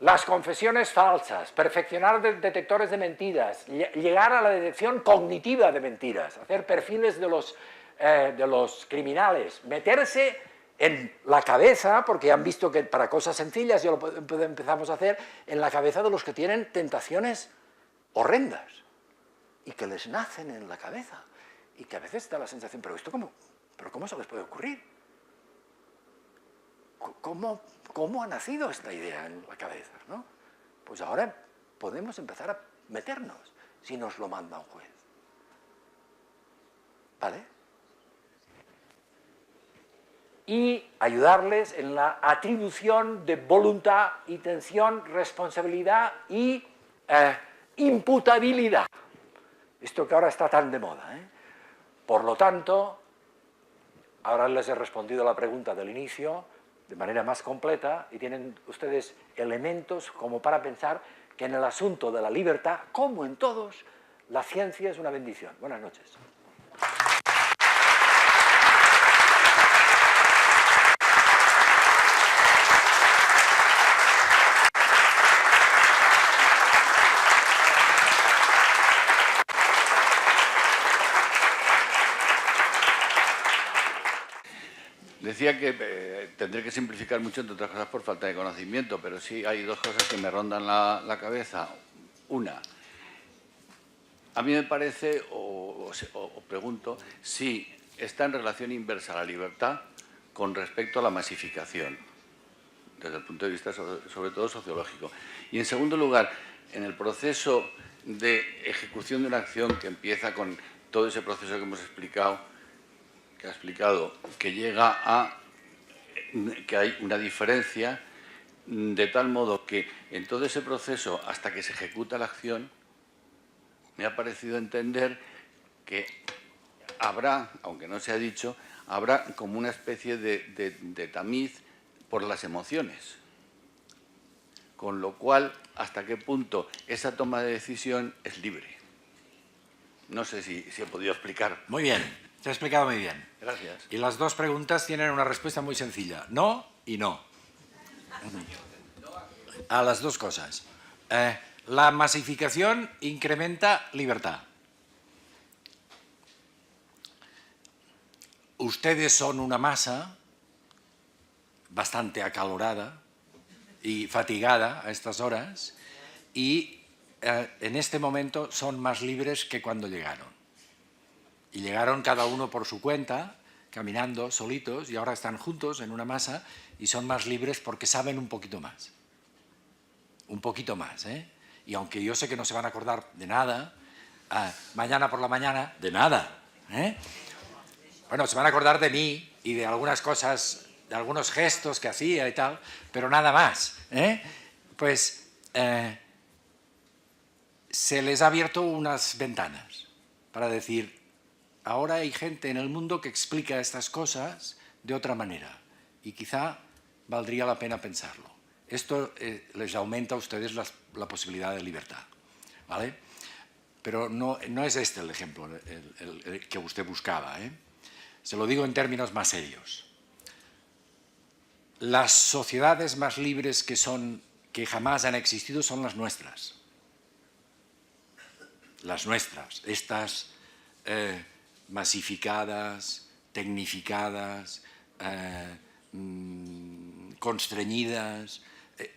[SPEAKER 3] Las confesiones falsas, perfeccionar detectores de mentiras, llegar a la detección cognitiva de mentiras, hacer perfiles de los criminales, meterse en la cabeza, porque han visto que para cosas sencillas ya lo empezamos a hacer, en la cabeza de los que tienen tentaciones horrendas y que les nacen en la cabeza y que a veces da la sensación, pero ¿cómo se les puede ocurrir? ¿Cómo ha nacido esta idea en la cabeza, ¿no? Pues ahora podemos empezar a meternos si nos lo manda un juez. ¿Vale? Y ayudarles en la atribución de voluntad, intención, responsabilidad y imputabilidad. Esto que ahora está tan de moda, ¿eh? Por lo tanto, ahora les he respondido a la pregunta del inicio de manera más completa y tienen ustedes elementos como para pensar que en el asunto de la libertad, como en todos, la ciencia es una bendición. Buenas noches.
[SPEAKER 4] Decía que tendré que simplificar mucho, entre otras cosas, por falta de conocimiento, pero sí hay dos cosas que me rondan la cabeza. Una, a mí me parece, o pregunto, si está en relación inversa la libertad con respecto a la masificación, desde el punto de vista sobre todo sociológico. Y en segundo lugar, en el proceso de ejecución de una acción que empieza con todo ese proceso que hemos explicado, que llega a que hay una diferencia de tal modo que en todo ese proceso, hasta que se ejecuta la acción, me ha parecido entender que habrá, aunque no se ha dicho, habrá como una especie de tamiz por las emociones. Con lo cual, hasta qué punto esa toma de decisión es libre. No sé si he podido explicar.
[SPEAKER 5] Muy bien, te he explicado muy bien.
[SPEAKER 4] Gracias.
[SPEAKER 5] Y las dos preguntas tienen una respuesta muy sencilla. No y no. A las dos cosas. La masificación incrementa libertad. Ustedes son una masa bastante acalorada y fatigada a estas horas y en este momento son más libres que cuando llegaron. Y llegaron cada uno por su cuenta, caminando solitos, y ahora están juntos en una masa y son más libres porque saben un poquito más. Un poquito más, ¿eh? Y aunque yo sé que no se van a acordar de nada, mañana por la mañana, de nada, ¿eh? Bueno, se van a acordar de mí y de algunas cosas, de algunos gestos que hacía y tal, pero nada más, ¿eh? Pues se les ha abierto unas ventanas para decir, ahora hay gente en el mundo que explica estas cosas de otra manera y quizá valdría la pena pensarlo. Esto les aumenta a ustedes la posibilidad de libertad, ¿vale? Pero no es este el ejemplo el que usted buscaba, ¿eh? Se lo digo en términos más serios. Las sociedades más libres que jamás han existido son las nuestras. Las nuestras, estas masificadas, tecnificadas, constreñidas,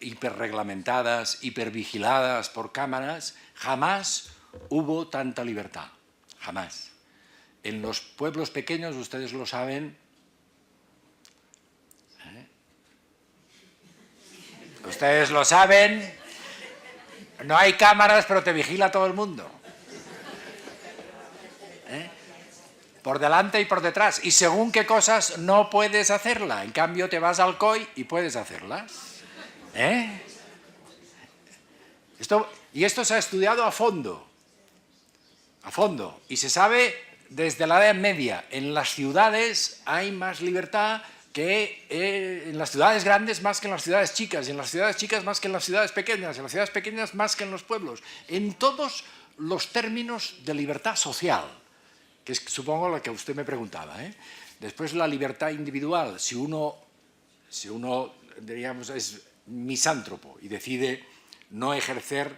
[SPEAKER 5] hiperreglamentadas, hipervigiladas por cámaras, jamás hubo tanta libertad, jamás. En los pueblos pequeños, ustedes lo saben, ustedes lo saben, no hay cámaras, pero te vigila todo el mundo. Por delante y por detrás. Y según qué cosas no puedes hacerla. En cambio, te vas al COI y puedes hacerlas. Esto se ha estudiado a fondo. A fondo. Y se sabe desde la Edad Media. En las ciudades hay más libertad que en las ciudades grandes más que en las ciudades chicas. Y en las ciudades chicas más que en las ciudades pequeñas. En las ciudades pequeñas más que en los pueblos. En todos los términos de libertad social. Que es supongo lo que usted me preguntaba, ¿eh? Después la libertad individual, si uno diríamos, es misántropo y decide no ejercer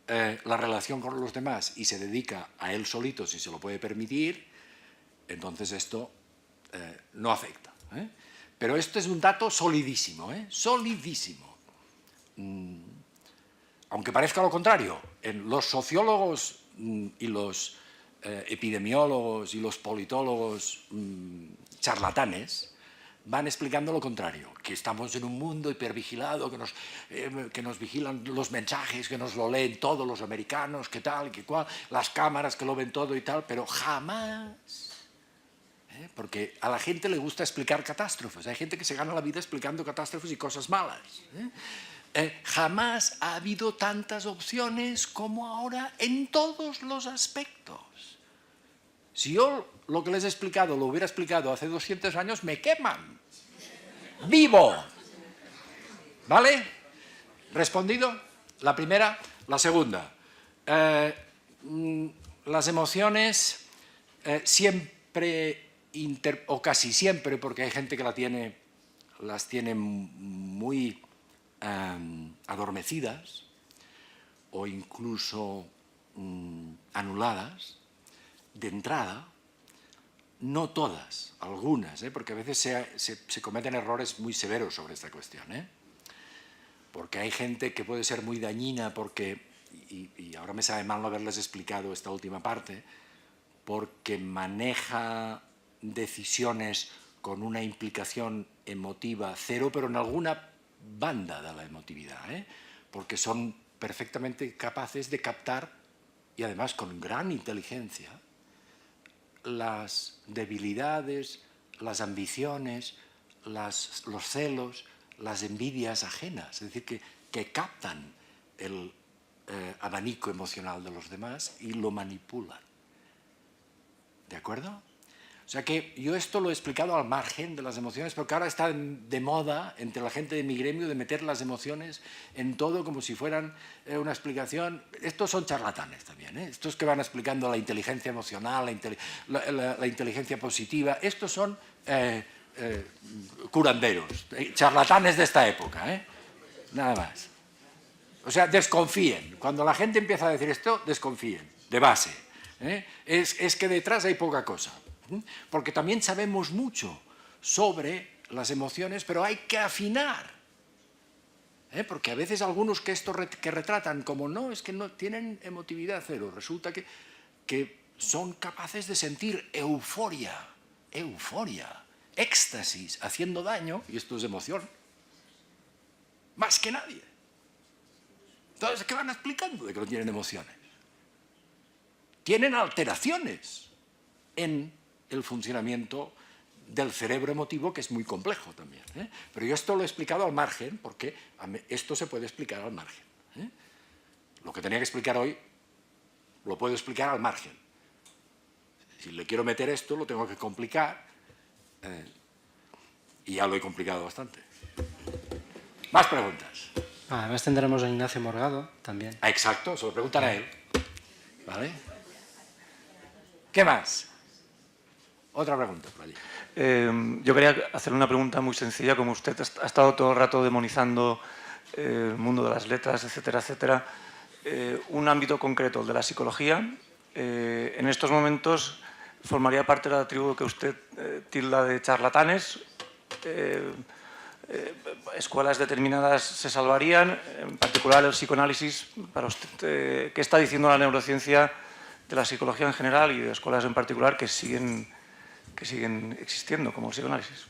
[SPEAKER 5] la relación con los demás y se dedica a él solito si se lo puede permitir, entonces esto no afecta, ¿eh? Pero esto es un dato solidísimo, ¿eh? Solidísimo. aunque parezca lo contrario, los sociólogos y los epidemiólogos y los politólogos charlatanes van explicando lo contrario, que estamos en un mundo hipervigilado, que nos vigilan los mensajes, que nos lo leen todos los americanos, que tal, que cual, las cámaras que lo ven todo y tal, pero jamás... Porque a la gente le gusta explicar catástrofes, hay gente que se gana la vida explicando catástrofes y cosas malas. Jamás ha habido tantas opciones como ahora en todos los aspectos. Si yo lo que les he explicado lo hubiera explicado hace 200 años, me queman. ¡Vivo! ¿Vale? ¿Respondido? La primera. La segunda. Las emociones siempre, o casi siempre, porque hay gente que las tiene muy adormecidas o incluso anuladas, de entrada, no todas, algunas, porque a veces se cometen errores muy severos sobre esta cuestión, porque hay gente que puede ser muy dañina porque, y ahora me sabe mal no haberles explicado esta última parte, porque maneja decisiones con una implicación emotiva cero, pero en alguna banda de la emotividad, porque son perfectamente capaces de captar, y además con gran inteligencia, las debilidades, las ambiciones, los celos, las envidias ajenas, es decir, que captan el abanico emocional de los demás y lo manipulan. ¿De acuerdo? O sea que yo esto lo he explicado al margen de las emociones, porque ahora está de moda entre la gente de mi gremio de meter las emociones en todo como si fueran una explicación. Estos son charlatanes también, estos que van explicando la inteligencia emocional, la inteligencia positiva, estos son curanderos, charlatanes de esta época, nada más. O sea, desconfíen. Cuando la gente empieza a decir esto, desconfíen, de base. Es que detrás hay poca cosa. Porque también sabemos mucho sobre las emociones, pero hay que afinar. Porque a veces algunos que retratan como no, es que no tienen emotividad cero, resulta que son capaces de sentir euforia, éxtasis, haciendo daño, y esto es emoción, más que nadie. Entonces, ¿qué van explicando de que no tienen emociones? Tienen alteraciones en el funcionamiento del cerebro emotivo, que es muy complejo también. Pero yo esto lo he explicado al margen, porque esto se puede explicar al margen. Lo que tenía que explicar hoy, lo puedo explicar al margen. Si le quiero meter esto, lo tengo que complicar, y ya lo he complicado bastante. Más preguntas.
[SPEAKER 1] Además tendremos a Ignacio Morgado también.
[SPEAKER 5] Exacto, se lo preguntan a él. ¿Vale? ¿Qué más? Otra pregunta por allí.
[SPEAKER 6] Yo quería hacer una pregunta muy sencilla. Como usted ha estado todo el rato demonizando el mundo de las letras, etcétera, etcétera, un ámbito concreto, el de la psicología, en estos momentos formaría parte de la tribu que usted tilda de charlatanes. Escuelas determinadas se salvarían, en particular el psicoanálisis. Para usted, ¿qué está diciendo la neurociencia de la psicología en general y de escuelas en particular que siguen existiendo, como el psicoanálisis?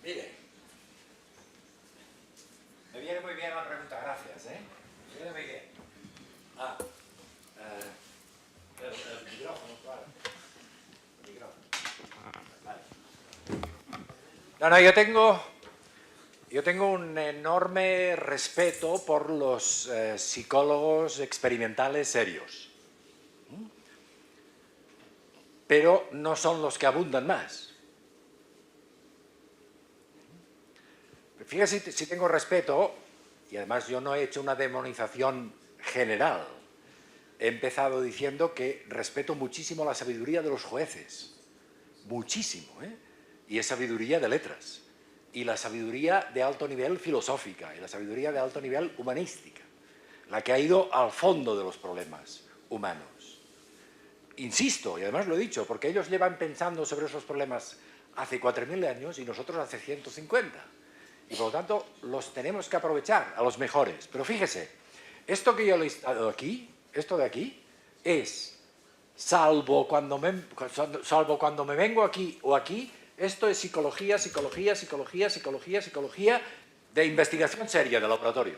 [SPEAKER 5] Mire, me viene muy bien la pregunta, gracias. Me viene muy bien. El micrófono, claro. El micrófono. Vale. No, yo tengo un enorme respeto por los psicólogos experimentales serios. Pero no son los que abundan más. Fíjese si tengo respeto, y además yo no he hecho una demonización general. He empezado diciendo que respeto muchísimo la sabiduría de los jueces. Muchísimo, Y es sabiduría de letras. Y la sabiduría de alto nivel filosófica, y la sabiduría de alto nivel humanística. La que ha ido al fondo de los problemas humanos. Insisto, y además lo he dicho, porque ellos llevan pensando sobre esos problemas hace 4.000 años y nosotros hace 150.
[SPEAKER 3] y por lo tanto los tenemos que aprovechar a los mejores. Pero fíjese, esto que yo he listado aquí, esto de aquí, es, salvo cuando me vengo aquí o aquí, esto es psicología de investigación seria de laboratorio.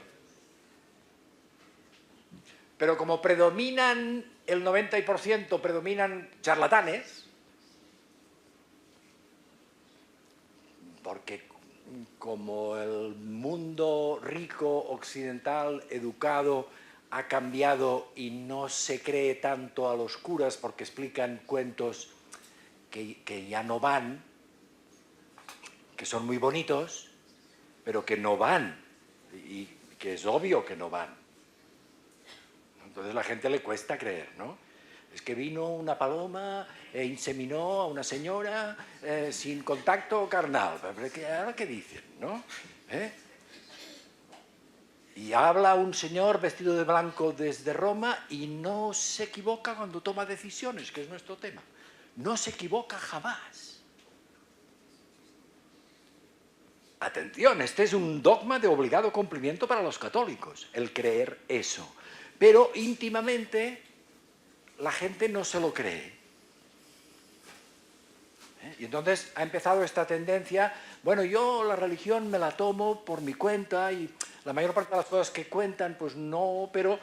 [SPEAKER 3] Pero como predominan el 90%, predominan charlatanes, porque como el mundo rico, occidental, educado, ha cambiado y no se cree tanto a los curas porque explican cuentos que ya no van, que son muy bonitos, pero que no van, y que es obvio que no van. Entonces a la gente le cuesta creer, ¿no? Es que vino una paloma e inseminó a una señora sin contacto carnal. Pero ¿ahora qué dicen, no? Y habla un señor vestido de blanco desde Roma y no se equivoca cuando toma decisiones, que es nuestro tema. No se equivoca jamás. Atención, este es un dogma de obligado cumplimiento para los católicos, el creer eso. Pero íntimamente la gente no se lo cree. Y entonces ha empezado esta tendencia, bueno, yo la religión me la tomo por mi cuenta y la mayor parte de las cosas que cuentan, pues no, pero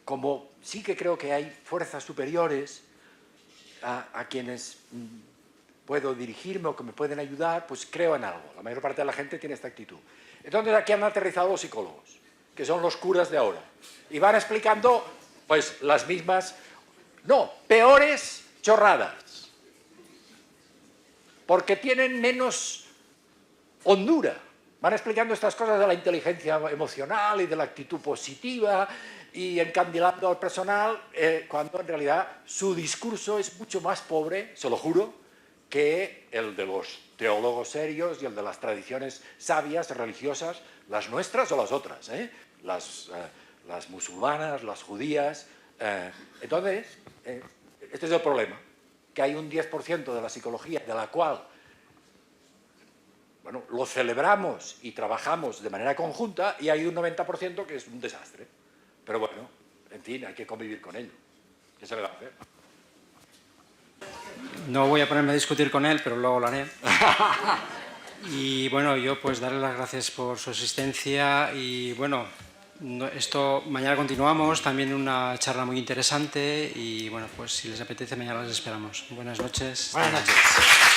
[SPEAKER 3] como sí que creo que hay fuerzas superiores a quienes puedo dirigirme o que me pueden ayudar, pues creo en algo. La mayor parte de la gente tiene esta actitud. Entonces aquí han aterrizado los psicólogos, que son los curas de ahora, y van explicando pues las mismas, no, peores chorradas, porque tienen menos hondura. Van explicando estas cosas de la inteligencia emocional y de la actitud positiva y encandilando al personal, cuando en realidad su discurso es mucho más pobre, se lo juro, que el de los teólogos serios y el de las tradiciones sabias, religiosas, las nuestras o las otras, las musulmanas, las judías. Entonces, este es el problema, que hay un 10% de la psicología de la cual, bueno, lo celebramos y trabajamos de manera conjunta, y hay un 90% que es un desastre. Pero bueno, en fin, hay que convivir con ello. ¿Qué se le va a hacer?
[SPEAKER 1] No voy a ponerme a discutir con él, pero luego lo haré. Y bueno, yo pues darle las gracias por su asistencia y bueno, esto mañana continuamos, también una charla muy interesante y bueno, pues si les apetece mañana les esperamos. Buenas noches.
[SPEAKER 3] Buenas noches.